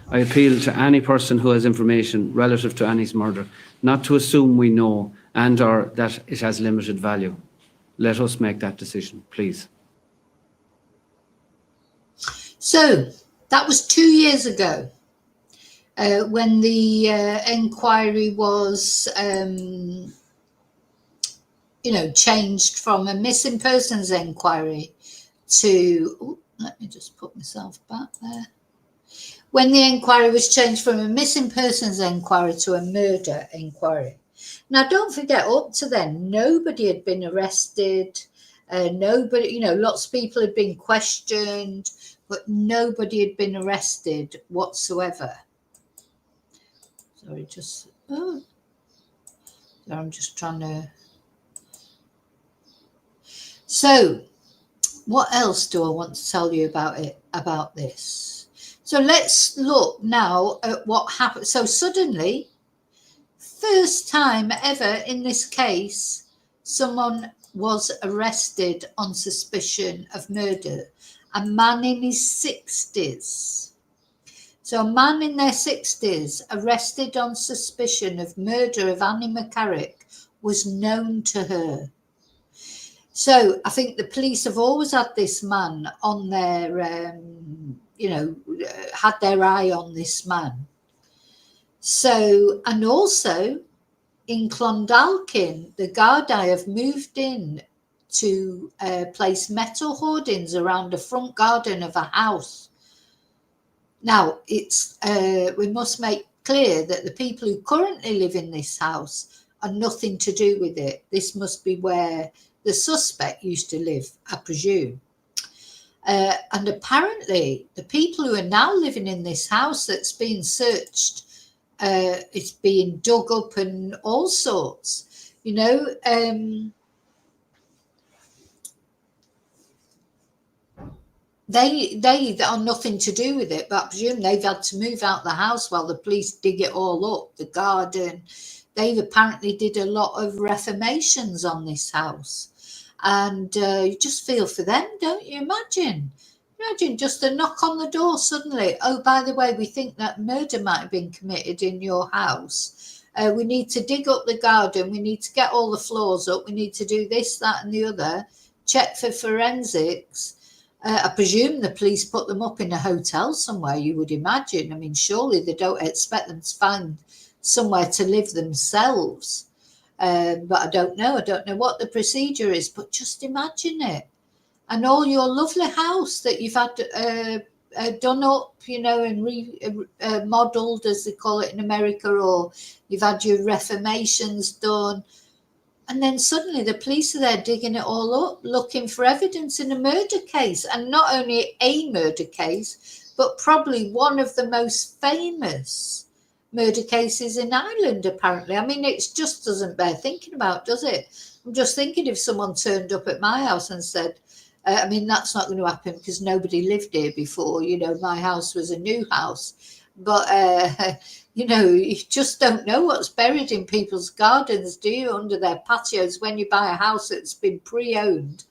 I appeal to any person who has information relative to Annie's murder not to assume we know and or that it has limited value. Let us make that decision, please. So that was 2 years ago when the inquiry was, changed from a missing persons inquiry to, let me just put myself back there. When the inquiry was changed from a missing persons inquiry to a murder inquiry. Now, don't forget, up to then, nobody had been arrested. Nobody, lots of people had been questioned, but nobody had been arrested whatsoever. Sorry, I'm just trying to. So, what else do I want to tell you about this? So let's look now at what happened. So suddenly, first time ever in this case, someone was arrested on suspicion of murder. A man in his 60s. So a man in their 60s arrested on suspicion of murder of Annie McCarrick was known to her. So I think the police have always had this man on their, had their eye on this man. So, and also in Clondalkin, the Gardaí have moved in to place metal hoardings around the front garden of a house. Now, it's we must make clear that the people who currently live in this house are nothing to do with it. This must be where the suspect used to live, I presume. And apparently, the people who are now living in this house that's being searched, it's being dug up and all sorts, They are nothing to do with it, but I presume they've had to move out the house while the police dig it all up, the garden. They've apparently did a lot of reformations on this house. And you just feel for them, don't you? Imagine just a knock on the door suddenly. Oh, by the way, we think that murder might have been committed in your house. We need to dig up the garden. We need to get all the floors up. We need to do this, that and the other. Check for forensics. I presume the police put them up in a hotel somewhere, you would imagine. I mean, surely they don't expect them to find somewhere to live themselves. But I don't know. I don't know what the procedure is, but just imagine it. And all your lovely house that you've had done up, and remodeled, as they call it in America, or you've had your reformations done. And then suddenly the police are there digging it all up, looking for evidence in a murder case. And not only a murder case, but probably one of the most famous murder cases in Ireland, apparently. I mean, it just doesn't bear thinking about, does it? I'm just thinking if someone turned up at my house and said, that's not going to happen because nobody lived here before. My house was a new house. But, you just don't know what's buried in people's gardens, do you, under their patios when you buy a house that's been pre-owned?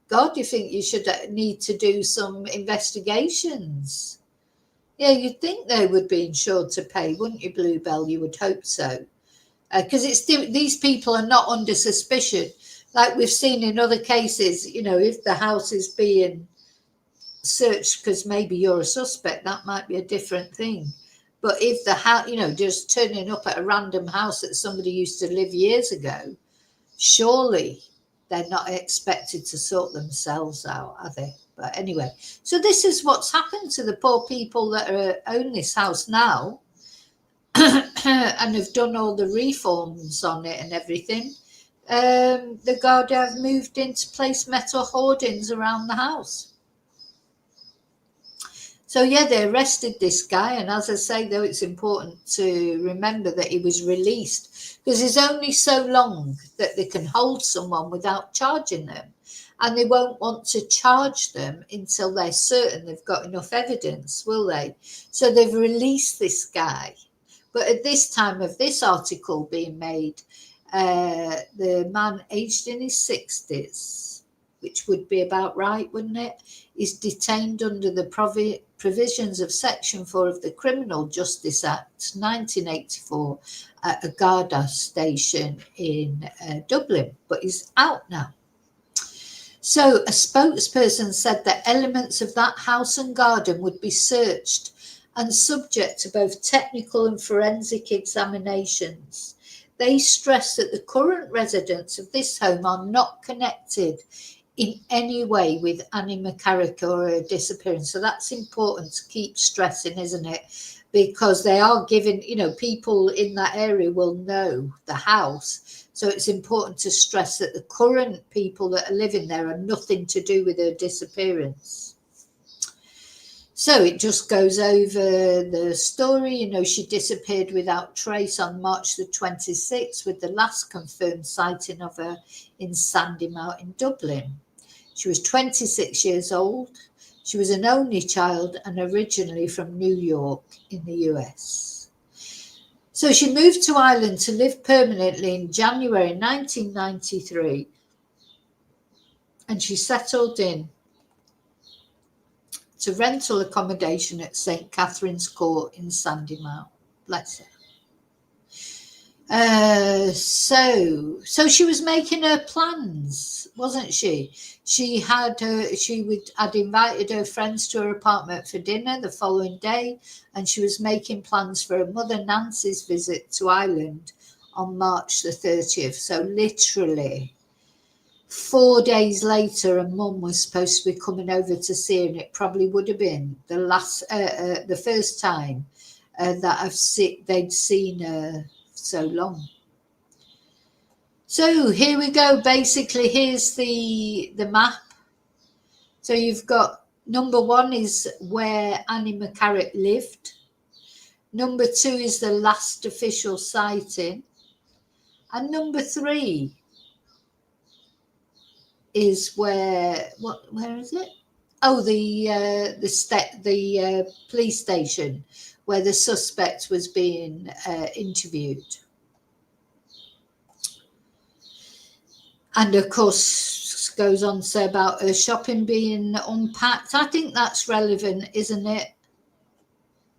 God, you think you should need to do some investigations. Yeah, you'd think they would be insured to pay, wouldn't you, Bluebell? You would hope so. Because these people are not under suspicion. Like we've seen in other cases, if the house is being searched because maybe you're a suspect, that might be a different thing. But if the house, just turning up at a random house that somebody used to live years ago, surely they're not expected to sort themselves out, are they? But anyway, so this is what's happened to the poor people that own this house now and have done all the reforms on it and everything. The Garda have moved in to place metal hoardings around the house. So, yeah, they arrested this guy. And as I say, though, it's important to remember that he was released because it's only so long that they can hold someone without charging them. And they won't want to charge them until they're certain they've got enough evidence, will they? So they've released this guy. But at this time of this article being made, the man aged in his 60s, which would be about right, wouldn't it, is detained under the provisions of Section 4 of the Criminal Justice Act 1984 at a Garda station in Dublin, but he's out now. So a spokesperson said that elements of that house and garden would be searched and subject to both technical and forensic examinations. They stress that the current residents of this home are not connected in any way with Annie McCarrick or her disappearance. So that's important to keep stressing, isn't it? Because they are given, people in that area will know the house. So it's important to stress that the current people that are living there are nothing to do with her disappearance. So it just goes over the story. She disappeared without trace on March the 26th, with the last confirmed sighting of her in Sandymount in Dublin. She was 26 years old. She was an only child and originally from New York in the US. So she moved to Ireland to live permanently in January 1993, and she settled in to rental accommodation at St. Catherine's Court in Sandymount. Bless her. So she was making her plans, wasn't she? She had invited her friends to her apartment for dinner the following day, and she was making plans for her mother Nancy's visit to Ireland on March the 30th. So literally 4 days later, her mum was supposed to be coming over to see her, and it probably would have been the first time that they'd seen her so long. So here we go. Basically, here's the map. So you've got number 1 is where Annie McCarrick lived. Number 2 is the last official sighting, and number 3 is where is it? Oh, the police station where the suspect was being interviewed. And of course, goes on to say about her shopping being unpacked. I think that's relevant, isn't it?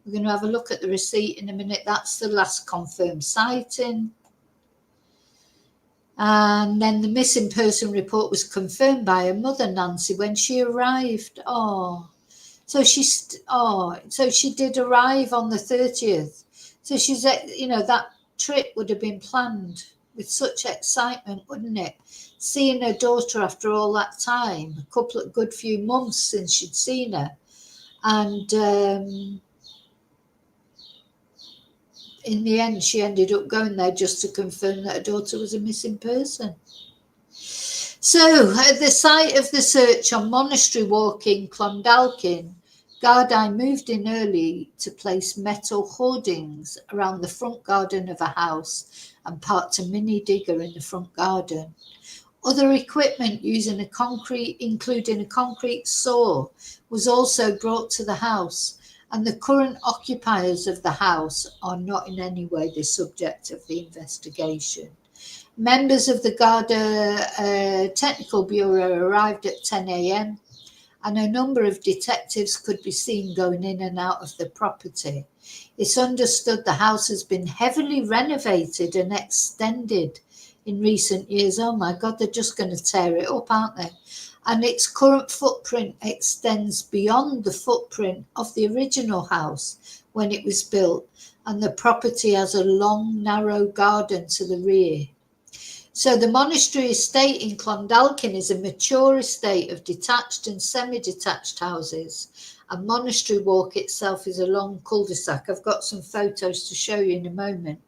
We're going to have a look at the receipt in a minute. That's the last confirmed sighting. And then the missing person report was confirmed by her mother, Nancy, when she arrived. So she did arrive on the 30th. So she's, that trip would have been planned with such excitement, wouldn't it? Seeing her daughter after all that time, a couple of good few months since she'd seen her. And in the end, she ended up going there just to confirm that her daughter was a missing person. So at the site of the search on Monastery Walk in Clondalkin, Gardaí moved in early to place metal hoardings around the front garden of a house and parked a mini digger in the front garden. Other equipment including a concrete saw, was also brought to the house, and the current occupiers of the house are not in any way the subject of the investigation. Members of the Garda Technical Bureau arrived at 10 a.m. and a number of detectives could be seen going in and out of the property. It's understood the house has been heavily renovated and extended in recent years. Oh my God, they're just going to tear it up, aren't they? And its current footprint extends beyond the footprint of the original house when it was built, and the property has a long, narrow garden to the rear. So the monastery estate in Clondalkin is a mature estate of detached and semi-detached houses, and Monastery Walk itself is a long cul-de-sac. I've got some photos to show you in a moment.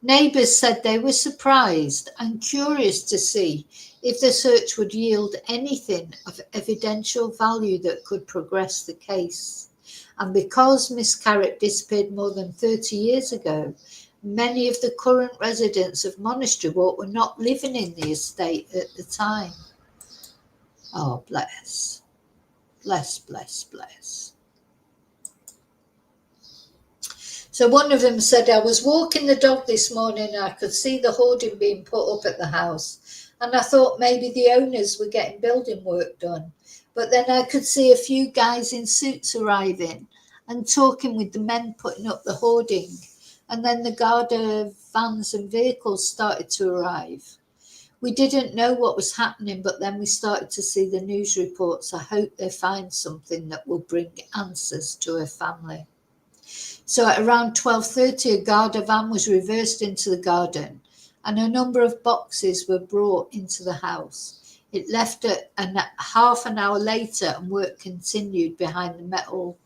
Neighbours said they were surprised and curious to see if the search would yield anything of evidential value that could progress the case. And because Miss Carrick disappeared more than 30 years ago, many of the current residents of Monastery Walk were not living in the estate at the time. Oh, bless. Bless, bless, bless. So one of them said, I was walking the dog this morning and I could see the hoarding being put up at the house. And I thought maybe the owners were getting building work done. But then I could see a few guys in suits arriving and talking with the men putting up the hoarding. And then the Garda vans and vehicles started to arrive. We didn't know what was happening, but then we started to see the news reports. I hope they find something that will bring answers to her family. So at around 12:30, a Garda van was reversed into the garden and a number of boxes were brought into the house. It left half an hour later and work continued behind the metal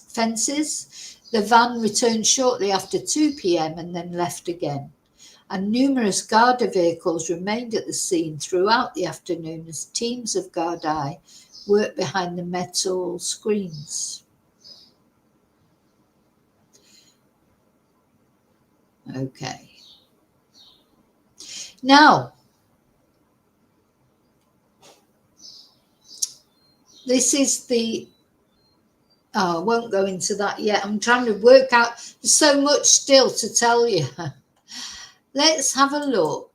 fences. The van returned shortly after 2 p.m. and then left again. And numerous Garda vehicles remained at the scene throughout the afternoon as teams of Gardaí worked behind the metal screens. Okay. Now, this is the, I won't go into that yet. I'm trying to work out, there's so much still to tell you. Let's have a look.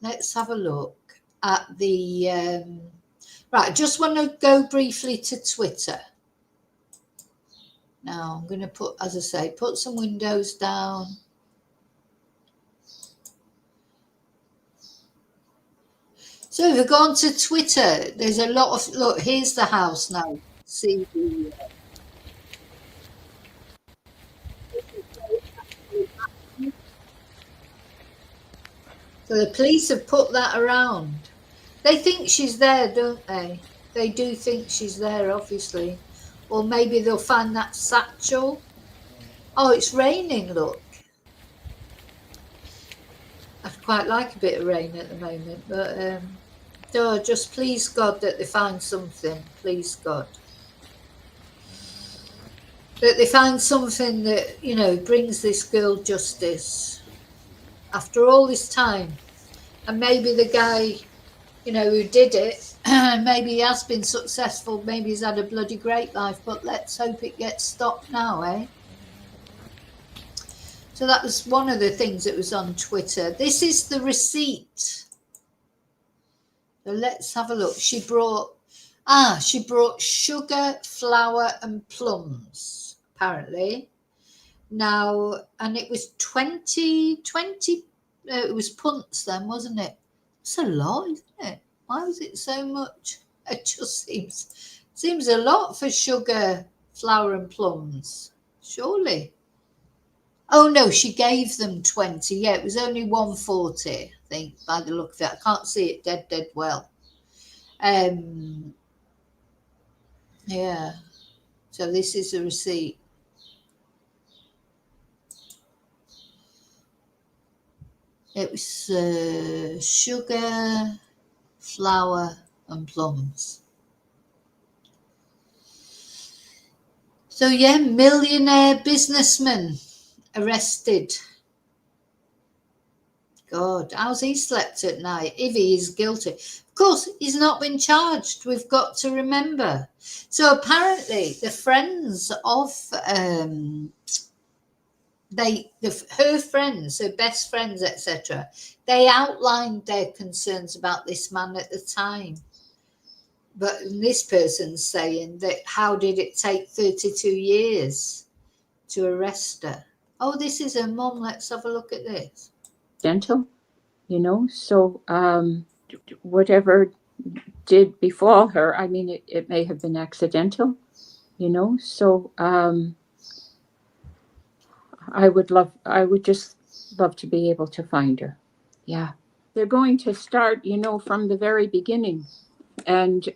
Let's have a look at the, right, I just want to go briefly to Twitter. Now, I'm going to put, as I say, put some windows down. So if we go on to Twitter, there's a lot of, look, here's the house now. See the, so the police have put that around. They think she's there, don't they? They do think she's there, obviously. Or maybe they'll find that satchel. Oh, it's raining, look. I'd quite like a bit of rain at the moment, but oh, just please God that they find something. Please God. That they find something that, you know, brings this girl justice after all this time. And maybe the guy, you know, who did it, maybe he has been successful, maybe he's had a bloody great life, but let's hope it gets stopped now, eh? So that was one of the things that was on Twitter. This is the receipt. So let's have a look. She brought sugar, flour and plums, apparently. Now, and it was 20, it was punts then, wasn't it? It's a lot, isn't it? Why was it so much? It just seems a lot for sugar, flour and plums, surely. Oh no, she gave them 20. Yeah, it was only 140, I think, by the look of it. I can't see it dead well. Yeah. So this is a receipt. It was sugar, flour and plums. So yeah, millionaire businessman arrested. God, how's he slept at night if he is guilty? Of course, he's not been charged. We've got to remember. So apparently the friends of her friends, her best friends, etc., they outlined their concerns about this man at the time. But this person's saying that how did it take 32 years to arrest her? Oh, this is her mum. Let's have a look at this. Dental, you know, so whatever did befall her, I mean, it may have been accidental, you know, so I would just love to be able to find her. Yeah. They're going to start, you know, from the very beginning. And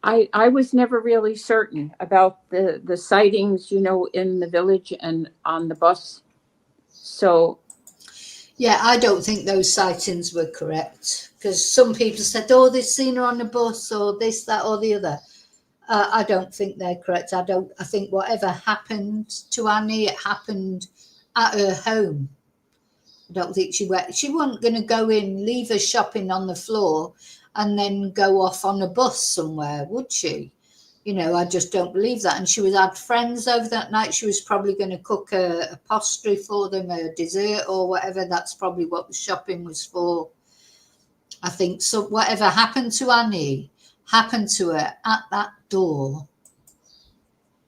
I was never really certain about the sightings, you know, in the village and on the bus. So yeah, I don't think those sightings were correct because some people said, oh, they've seen her on the bus or this, that or the other. I don't think they're correct. I think whatever happened to Annie, it happened at her home. I don't think she wasn't going to go in, leave her shopping on the floor and then go off on a bus somewhere, would she? You know, I just don't believe that. And she had friends over that night. She was probably going to cook a pastry for them, a dessert or whatever. That's probably what the shopping was for. I think so. Whatever happened to Annie happened to her at that door.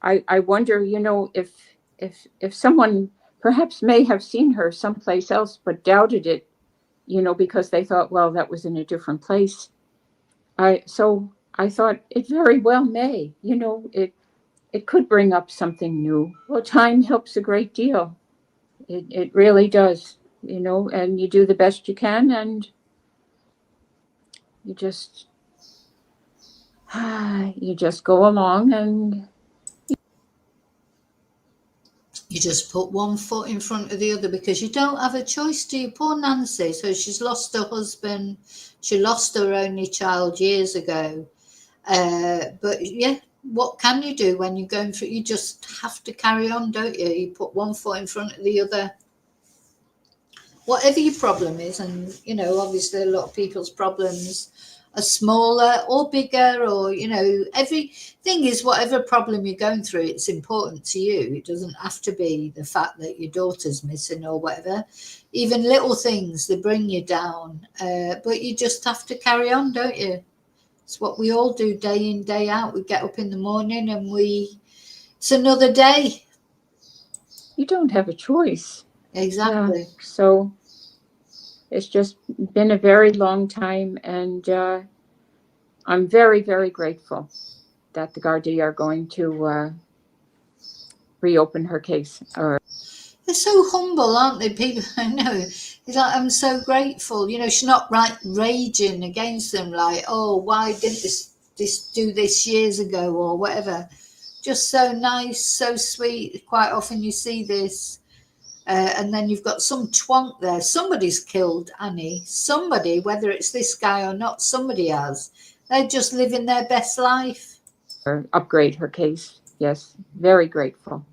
I wonder, you know, if someone perhaps may have seen her someplace else but doubted it, you know, because they thought, well, that was in a different place. So I thought it very well may, you know, it could bring up something new. Well, time helps a great deal. It really does, you know, and you do the best you can, and you just go along, and you just put one foot in front of the other, because you don't have a choice, do you? Poor Nancy. So she's lost her husband. She lost her only child years ago. But yeah, what can you do when you're going through? You just have to carry on, don't you? You put one foot in front of the other. Whatever your problem is, and you know, obviously a lot of people's problems are smaller or bigger, or you know, everything is whatever problem you're going through, it's important to you. It doesn't have to be the fact that your daughter's missing or whatever. Even little things, they bring you down, but you just have to carry on, don't you? It's what we all do day in, day out. We get up in the morning and it's another day. you don't have a choice. Exactly. Yeah, so it's just been a very long time, and I'm very, very grateful that the Gardaí are going to reopen her case. They're so humble, aren't they? People, I know. It's like, I'm so grateful. You know, she's not raging against them like, oh, why didn't this do this years ago or whatever. Just so nice, so sweet. Quite often you see this. And then you've got some twonk there. Somebody's killed Annie. Somebody, whether it's this guy or not, somebody has. They're just living their best life. Or upgrade her case. Yes, very grateful.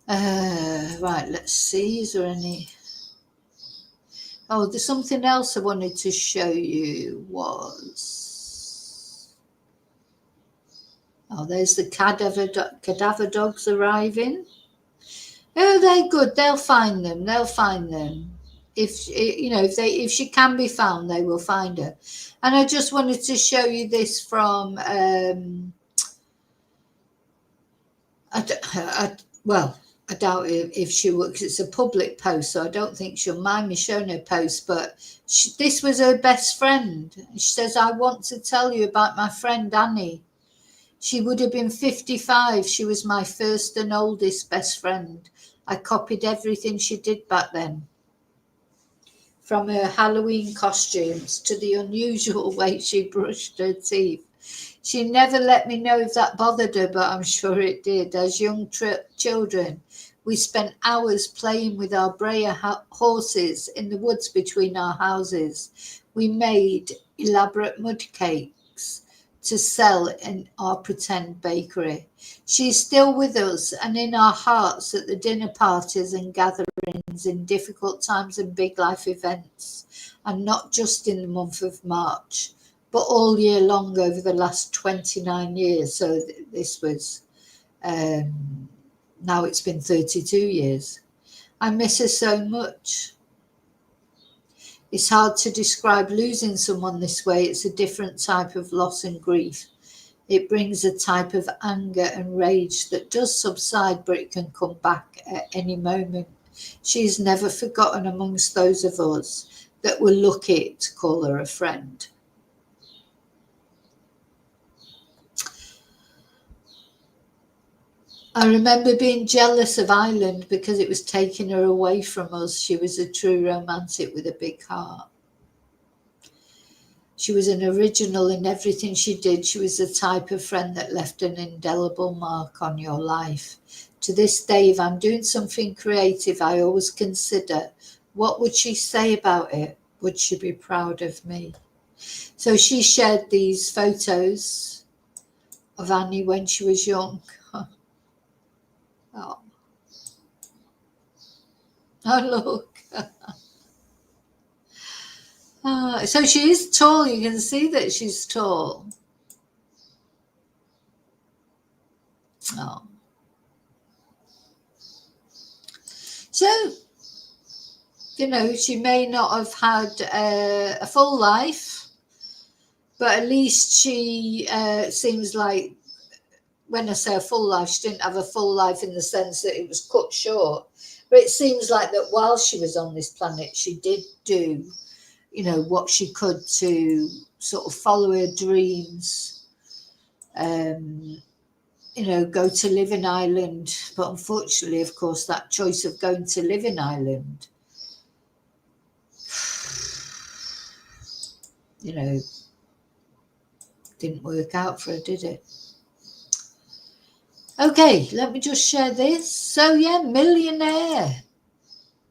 Right, let's see. Is there any? Oh, there's something else I wanted to show you was. Oh, there's the cadaver dogs arriving. Oh, they're good. They'll find them. They'll find them. If you know, if she can be found, they will find her. And I just wanted to show you this from. I doubt if she will, because it's a public post, so I don't think she'll mind me showing her post. But this was her best friend. She says, "I want to tell you about my friend Annie. She would have been 55. She was my first and oldest best friend. I copied everything she did back then. From her Halloween costumes to the unusual way she brushed her teeth. She never let me know if that bothered her, but I'm sure it did. As young children, we spent hours playing with our Breyer horses in the woods between our houses. We made elaborate mud cakes to sell in our pretend bakery. She's still with us and in our hearts at the dinner parties and gatherings in difficult times and big life events, and not just in the month of March, but all year long over the last 29 years. So this was, now it's been 32 years. I miss her so much. It's hard to describe losing someone this way. It's a different type of loss and grief. It brings a type of anger and rage that does subside, but it can come back at any moment. She's never forgotten amongst those of us that were lucky to call her a friend. I remember being jealous of Ireland because it was taking her away from us. She was a true romantic with a big heart. She was an original in everything she did. She was the type of friend that left an indelible mark on your life. To this day, if I'm doing something creative, I always consider, what would she say about it? Would she be proud of me? So she shared these photos of Annie when she was young. Oh. Oh, look. So she is tall. You can see that she's tall. Oh. So, you know, she may not have had a full life, but at least she seems like, when I say a full life, she didn't have a full life in the sense that it was cut short. But it seems like that while she was on this planet, she did do, you know, what she could to sort of follow her dreams, you know, go to live in Ireland. But unfortunately, of course, that choice of going to live in Ireland, you know, didn't work out for her, did it? Okay, let me just share this. So yeah, millionaire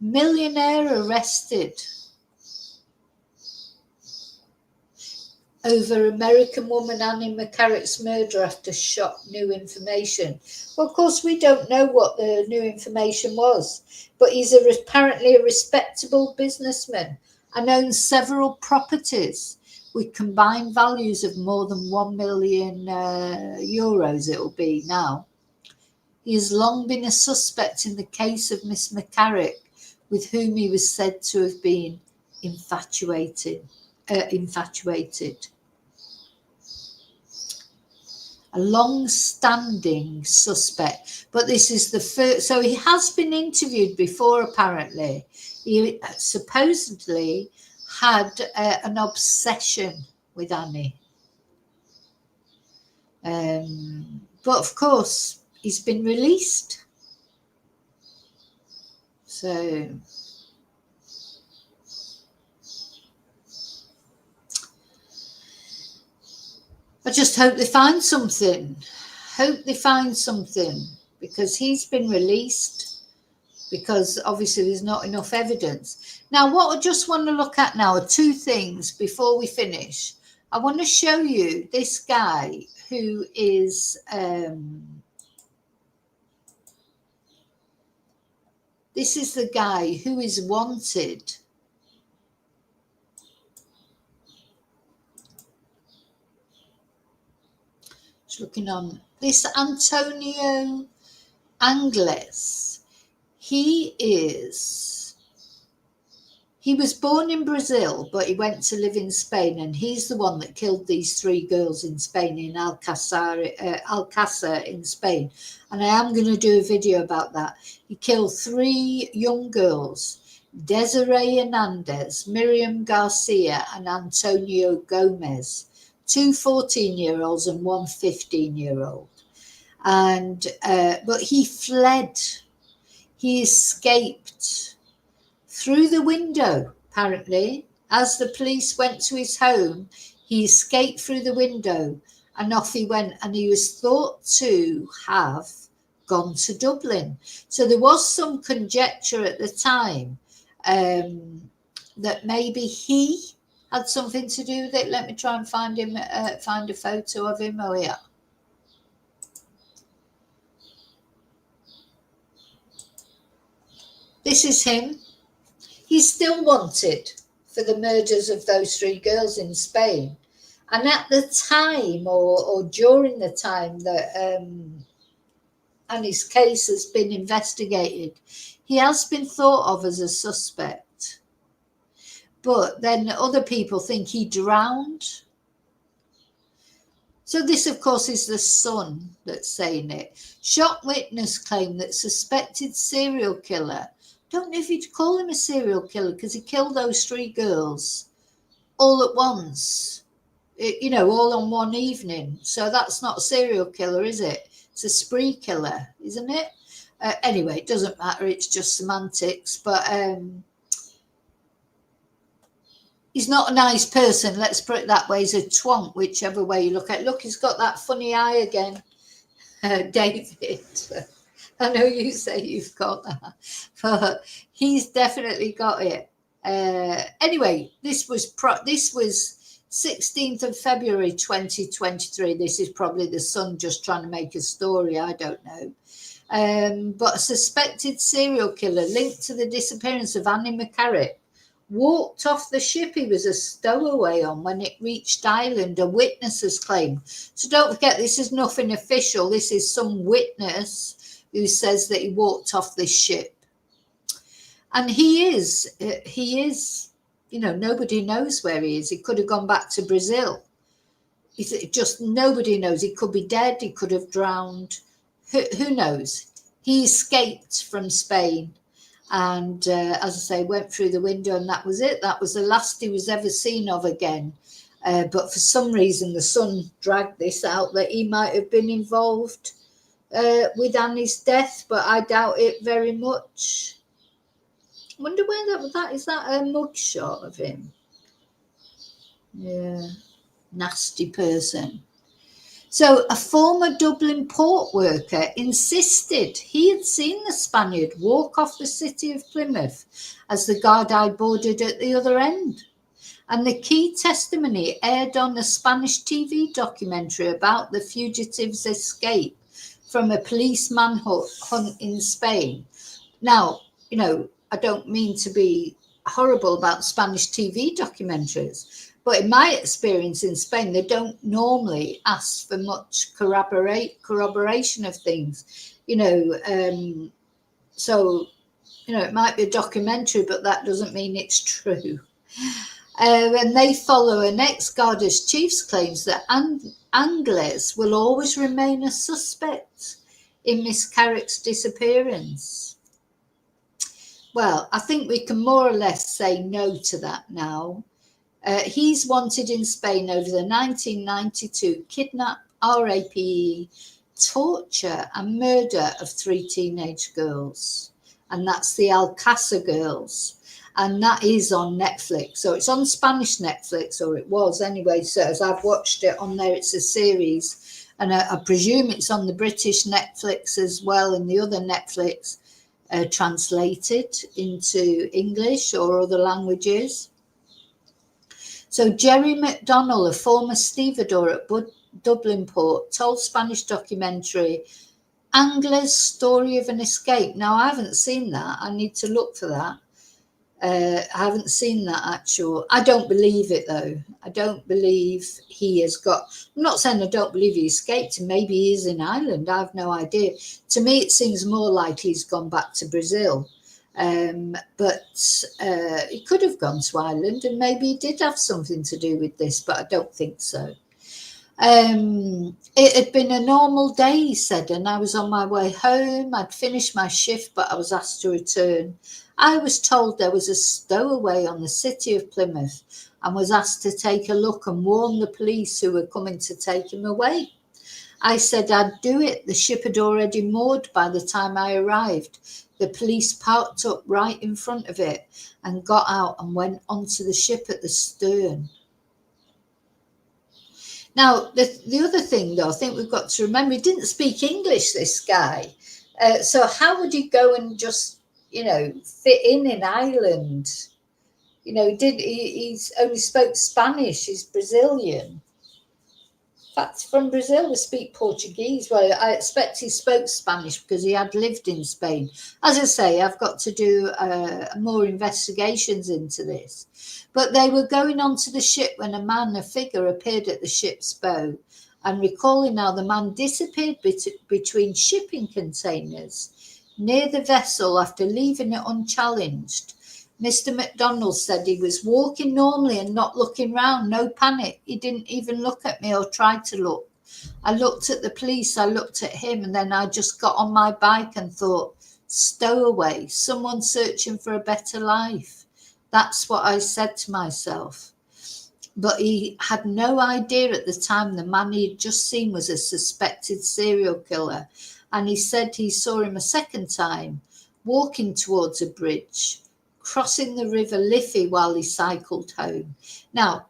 arrested over American woman Annie McCarrick's murder after shock new information. Well, of course, we don't know what the new information was, but he's apparently a respectable businessman and owns several properties with combined values of more than 1 million euros it will be now. He has long been a suspect in the case of Miss McCarrick, with whom he was said to have been infatuated. A long-standing suspect, but this is the first. So he has been interviewed before, apparently. He supposedly had an obsession with Annie. But of course, he's been released. So I just hope they find something. Because he's been released, because obviously there's not enough evidence. Now, what I just want to look at now are two things before we finish. I want to show you this guy who is this is the guy who is wanted. Just looking on this Antonio Angles. He was born in Brazil, but he went to live in Spain, and he's the one that killed these 3 girls in Spain, in Alcázar in Spain. And I am going to do a video about that. He killed 3 young girls, Desiree Hernandez, Miriam Garcia, and Antonio Gomez, 2 14-year-olds and 1 15-year-old. And but he fled. He escaped through the window, apparently. As the police went to his home, he escaped through the window and off he went. And he was thought to have gone to Dublin. So there was some conjecture at the time that maybe he had something to do with it. Let me try and find him, find a photo of him. Oh, yeah. This is him. He's still wanted for the murders of those 3 girls in Spain. And at the time, or during the time that Annie's case has been investigated, he has been thought of as a suspect. But then other people think he drowned. So this, of course, is the Sun that's saying it. Shock witness claim that suspected serial killer, don't know if you'd call him a serial killer, because he killed those 3 girls all at once, you know, all on one evening. So that's not a serial killer, is it? It's a spree killer, isn't it? Anyway, it doesn't matter. It's just semantics. But he's not a nice person. Let's put it that way. He's a twonk, whichever way you look at it. Look, he's got that funny eye again, David. I know you say you've got that, but he's definitely got it. Anyway, this was 16th of February 2023. This is probably the Sun just trying to make a story. I don't know. But a suspected serial killer linked to the disappearance of Annie McCarrick walked off the ship he was a stowaway on when it reached Ireland, a witness's claim. So don't forget, this is nothing official. This is some witness who says that he walked off this ship. And he is, nobody knows where he is. He could have gone back to Brazil. Just nobody knows. He could be dead. He could have drowned. Who knows? He escaped from Spain and, as I say, went through the window, and that was it. That was the last he was ever seen of again. But for some reason, the Sun dragged this out that he might have been involved with Annie's death, but I doubt it very much. I wonder where that is. That a mugshot of him? Yeah, nasty person. So a former Dublin port worker insisted he had seen the Spaniard walk off the city of Plymouth as the Gardaí boarded at the other end. And the key testimony aired on a Spanish TV documentary about the fugitive's escape from a police manhunt in Spain. Now, I don't mean to be horrible about Spanish TV documentaries, but in my experience in Spain, they don't normally ask for much corroboration of things, So, it might be a documentary, but that doesn't mean it's true. And they follow an ex-Garda's chief's claims that Angles will always remain a suspect in Mc Carrick's disappearance. Well, I think we can more or less say no to that now. He's wanted in Spain over the 1992 kidnap, rape, torture and murder of 3 teenage girls. And that's the Alcázar girls. And that is on Netflix. So it's on Spanish Netflix, or it was anyway. So as I've watched it on there, it's a series. And I presume it's on the British Netflix as well, and the other Netflix translated into English or other languages. So Jerry McDonnell, a former stevedore at Dublin Port, told Spanish documentary Angler's Story of an Escape. Now, I haven't seen that. I need to look for that. I haven't seen that actual. I don't believe it, though. I don't believe he has got... I'm not saying I don't believe he escaped, and maybe he is in Ireland. I have no idea. To me, it seems more like he's gone back to Brazil. But he could have gone to Ireland, and maybe he did have something to do with this, but I don't think so. It had been a normal day, he said, and I was on my way home. I'd finished my shift, but I was asked to return. I was told there was a stowaway on the city of Plymouth and was asked to take a look and warn the police who were coming to take him away. I said I'd do it. The ship had already moored by the time I arrived. The police parked up right in front of it and got out and went onto the ship at the stern. Now, the other thing, though, I think we've got to remember, he didn't speak English, this guy. So how would he go and just, fit in Ireland? He's only spoke Spanish. He's Brazilian. In fact, from Brazil, we speak Portuguese. Well, I expect he spoke Spanish because he had lived in Spain. As I say, I've got to do more investigations into this. But they were going onto the ship when a figure appeared at the ship's bow. And recalling how the man disappeared between shipping containers near the vessel after leaving it unchallenged. Mr. McDonald said he was walking normally and not looking round, no panic. He didn't even look at me or try to look. I looked at the police, I looked at him, and then I just got on my bike and thought, stowaway, someone searching for a better life. That's what I said to myself. But he had no idea at the time the man he had just seen was a suspected serial killer. And he said he saw him a second time, walking towards a bridge, crossing the River Liffey while he cycled home. Now,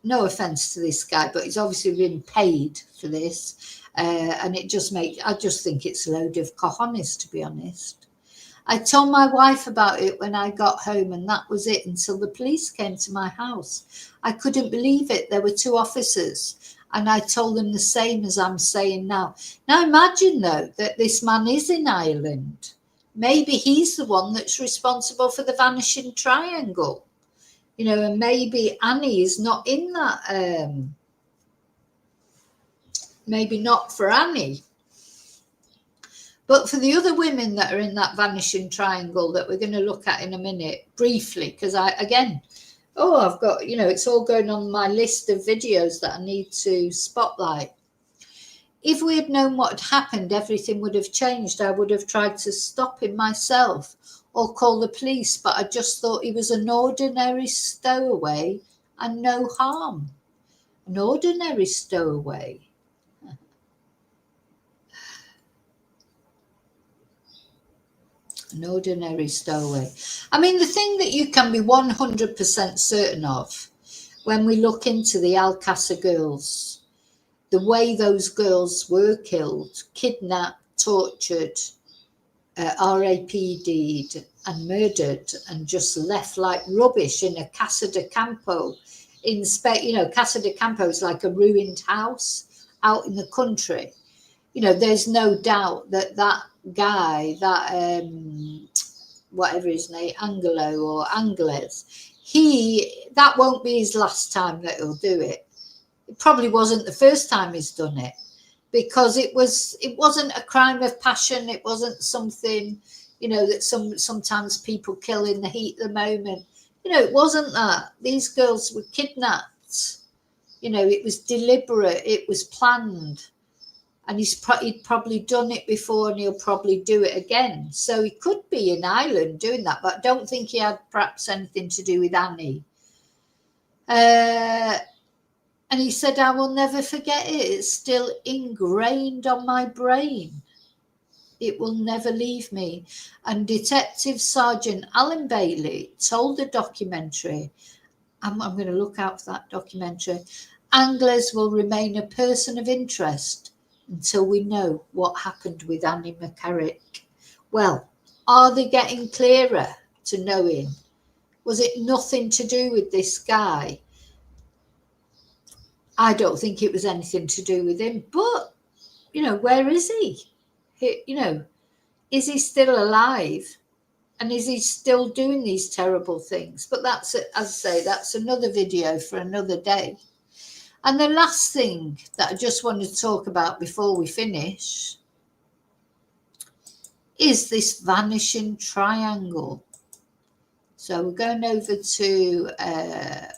no offence to this guy, but he's obviously been paid for this. And I just think it's a load of cojones, to be honest. I told my wife about it when I got home, and that was it until the police came to my house. I couldn't believe it. There were 2 officers. And I told them the same as I'm saying now. Now imagine, though, that this man is in Ireland. Maybe he's the one that's responsible for the vanishing triangle. You know, and maybe Annie is not in that. Maybe not for Annie. But for the other women that are in that vanishing triangle that we're going to look at in a minute, briefly, because I've got, it's all going on my list of videos that I need to spotlight. If we had known what had happened, everything would have changed. I would have tried to stop him myself or call the police, but I just thought he was an ordinary stowaway and no harm. An ordinary stowaway. An ordinary stowaway. I mean, the thing that you can be 100% certain of when we look into the Alcázar girls, the way those girls were killed, kidnapped, tortured, RAPD'd and murdered and just left like rubbish in a Casa de Campo in Spain. Casa de Campo is like a ruined house out in the country. There's no doubt that guy, that whatever his name, Angelo or Angles, that won't be his last time that he'll do it. It probably wasn't the first time he's done it, because it wasn't a crime of passion. It wasn't something, that sometimes people kill in the heat of the moment. It wasn't that. These girls were kidnapped. It was deliberate. It was planned. And he'd probably done it before, and he'll probably do it again. So he could be in Ireland doing that, but I don't think he had perhaps anything to do with Annie. And he said, I will never forget it. It's still ingrained on my brain. It will never leave me. And Detective Sergeant Alan Bailey told the documentary, I'm going to look out for that documentary, Angles will remain a person of interest until we know what happened with Annie McCarrick. Well, are they getting clearer to knowing? Was it nothing to do with this guy? I don't think it was anything to do with him, but, where is he? Is he still alive? And is he still doing these terrible things? But that's, as I say, that's another video for another day. And the last thing that I just want to talk about before we finish is this vanishing triangle. So we're going over to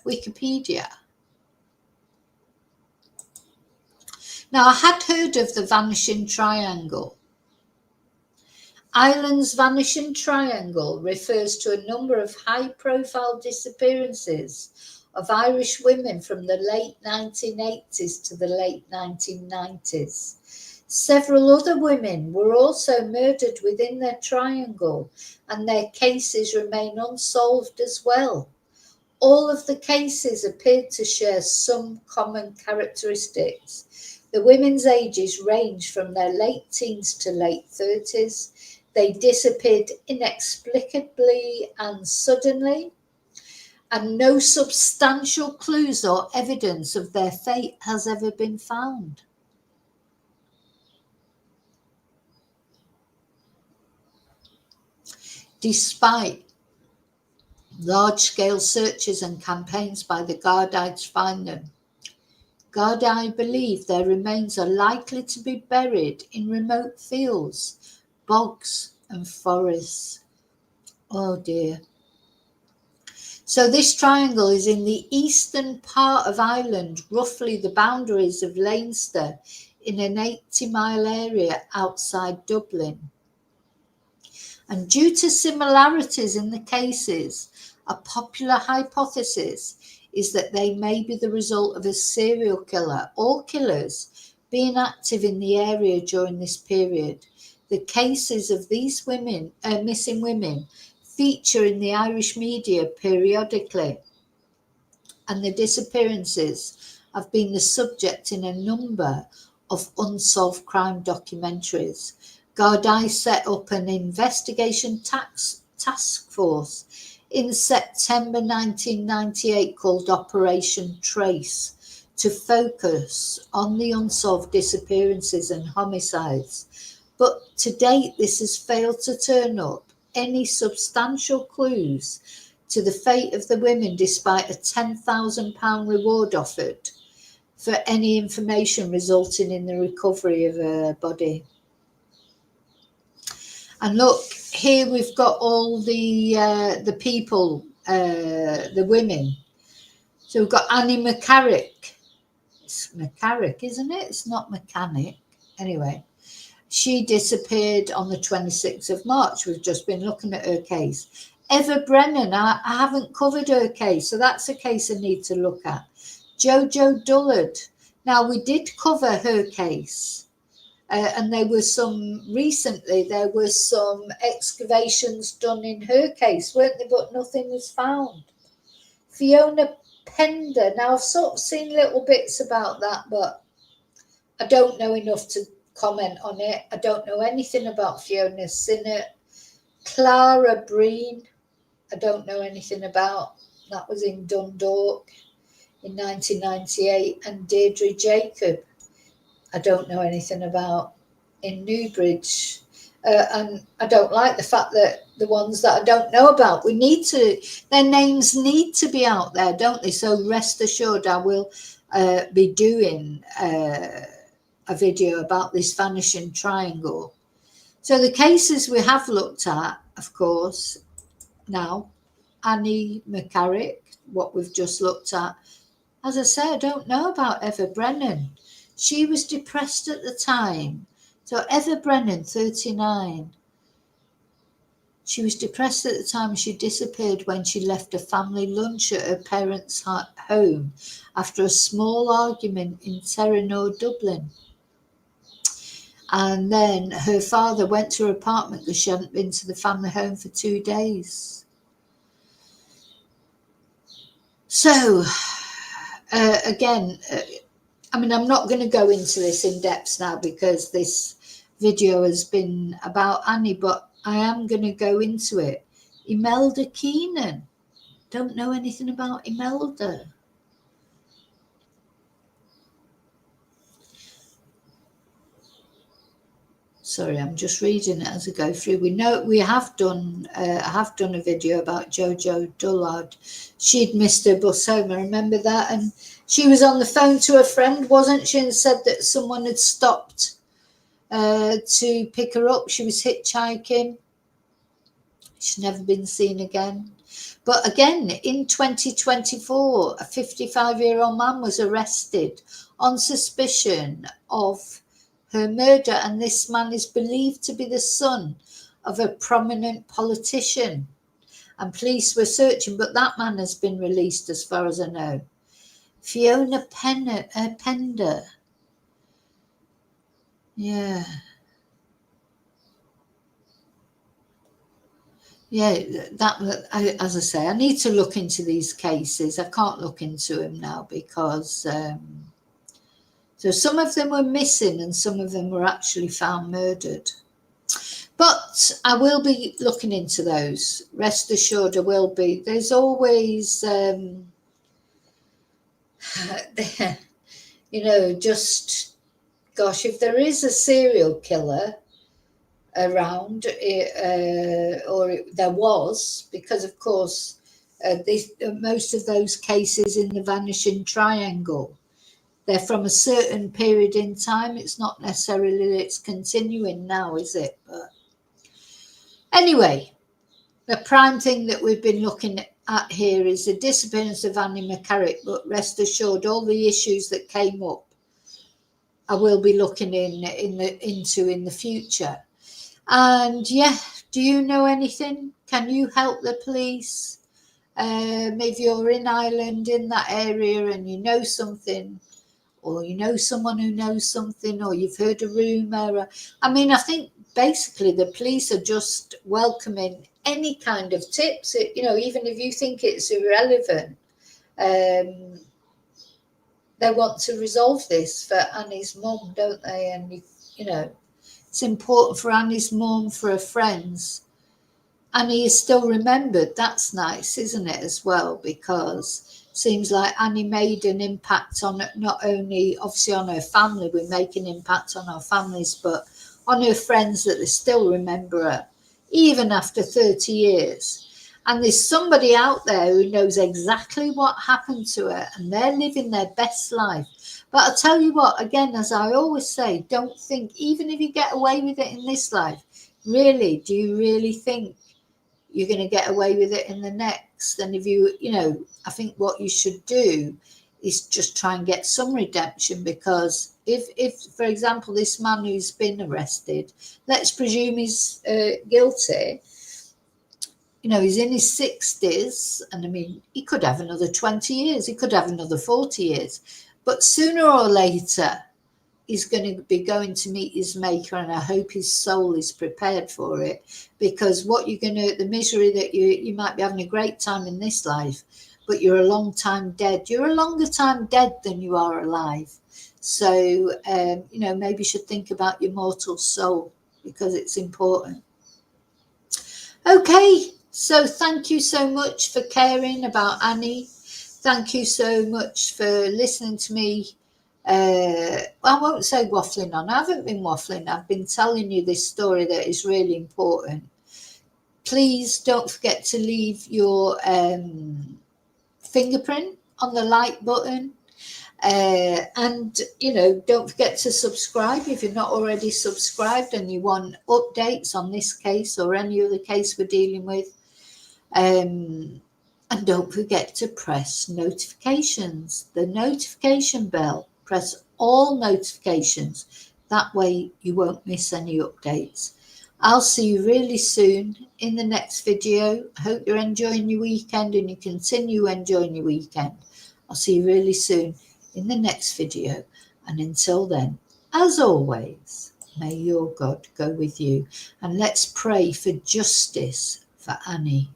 Wikipedia. Now, I had heard of the vanishing triangle. Ireland's vanishing triangle refers to a number of high-profile disappearances of Irish women from the late 1980s to the late 1990s. Several other women were also murdered within their triangle, and their cases remain unsolved as well. All of the cases appeared to share some common characteristics. The women's ages range from their late teens to late 30s. They disappeared inexplicably and suddenly, and no substantial clues or evidence of their fate has ever been found. Despite large-scale searches and campaigns by the Gardaí to find them, Gardaí believe their remains are likely to be buried in remote fields, bogs and forests. Oh dear. So this triangle is in the eastern part of Ireland, roughly the boundaries of Leinster, in an 80-mile area outside Dublin. And due to similarities in the cases, a popular hypothesis is that they may be the result of a serial killer or killers being active in the area during this period. The cases of these women, missing women, feature in the Irish media periodically, and the disappearances have been the subject in a number of unsolved crime documentaries. Gardaí set up an investigation task force in September 1998 called Operation Trace to focus on the unsolved disappearances and homicides. But to date, this has failed to turn up any substantial clues to the fate of the women, despite a £10,000 reward offered for any information resulting in the recovery of her body. And look, here we've got all the people, the women. So we've got Annie McCarrick. It's McCarrick, isn't it? It's not mechanic. Anyway, she disappeared on the 26th of March. We've just been looking at her case. Eva Brennan, I haven't covered her case, so that's a case I need to look at. Jojo Dullard. Now, we did cover her case, and there were some excavations done in her case, weren't there? But nothing was found. Fiona Pender. Now, I've sort of seen little bits about that, but I don't know enough to comment on it. I don't know anything about Fiona Sinnott. Clara Breen, I don't know anything about. That was in Dundalk in 1998. And Deirdre Jacob, I don't know anything about, in Newbridge. And I don't like the fact that the ones that I don't know about, their names need to be out there, don't they? So rest assured, I will be doing a video about this vanishing triangle. So the cases we have looked at, of course, now, Annie McCarrick, what we've just looked at. As I say, I don't know about Eva Brennan. She was depressed at the time. So Eva Brennan, 39. She was depressed at the time. She disappeared when she left a family lunch at her parents' home after a small argument in Terranor, Dublin. And then her father went to her apartment because she hadn't been to the family home for 2 days. So, again, I'm not going to go into this in depth now because this video has been about Annie, but I am going to go into it. Imelda Keenan. Don't know anything about Imelda. Sorry, I'm just reading it as I go through. We have done a video about Jojo Dullard. She'd missed her bus home. I remember that, and she was on the phone to a friend, wasn't she, and said that someone had stopped to pick her up. She was hitchhiking. She's never been seen again. But again, in 2024, a 55-year-old man was arrested on suspicion of her murder, and this man is believed to be the son of a prominent politician. And police were searching, but that man has been released as far as I know. Fiona Pender. Yeah. Yeah, as I say, I need to look into these cases. I can't look into them now because so some of them were missing and some of them were actually found murdered. But I will be looking into those. Rest assured I will be. There's always, just, gosh, if there is a serial killer around, or there was, because of course, most of those cases in the Vanishing Triangle, they're from a certain period in time. It's not necessarily that it's continuing now, is it? But anyway, the prime thing that we've been looking at here is the disappearance of Annie McCarrick, but rest assured all the issues that came up I will be looking into in the future. And yeah, do you know anything? Can you help the police? If you're in Ireland, in that area, and you know something, or you know someone who knows something, or you've heard a rumour. I think basically the police are just welcoming any kind of tips, even if you think it's irrelevant. They want to resolve this for Annie's mum, don't they? And, it's important for Annie's mum, for her friends. Annie is still remembered. That's nice, isn't it, as well? Because seems like Annie made an impact on not only obviously on her family, we make an impact on our families, but on her friends, that they still remember her even after 30 years. And there's somebody out there who knows exactly what happened to her, and they're living their best life. But I'll tell you what, again, as I always say, don't think, even if you get away with it in this life, really, do you really think you're going to get away with it in the next? And if you know, I think what you should do is just try and get some redemption, because if for example, this man who's been arrested, let's presume he's guilty, you know, he's in his 60s, and I mean, he could have another 20 years, he could have another 40 years, but sooner or later, he's going to be going to meet his maker, and I hope his soul is prepared for it, because what you're going to, the misery that you might be having a great time in this life, but you're a long time dead. You're a longer time dead than you are alive. So, you know, maybe you should think about your mortal soul, because it's important. Okay, so thank you so much for caring about Annie. Thank you so much for listening to me. I won't say waffling on. I haven't been waffling. I've been telling you this story that is really important. Please don't forget to leave your fingerprint on the like button. And, you know, don't forget to subscribe if you're not already subscribed and you want updates on this case or any other case we're dealing with. And don't forget to press notifications, the notification bell. Press all notifications. That way you won't miss any updates. I'll see you really soon in the next video. I hope you're enjoying your weekend and you continue enjoying your weekend. I'll see you really soon in the next video. And until then, as always, may your God go with you. And let's pray for justice for Annie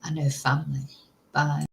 and her family. Bye.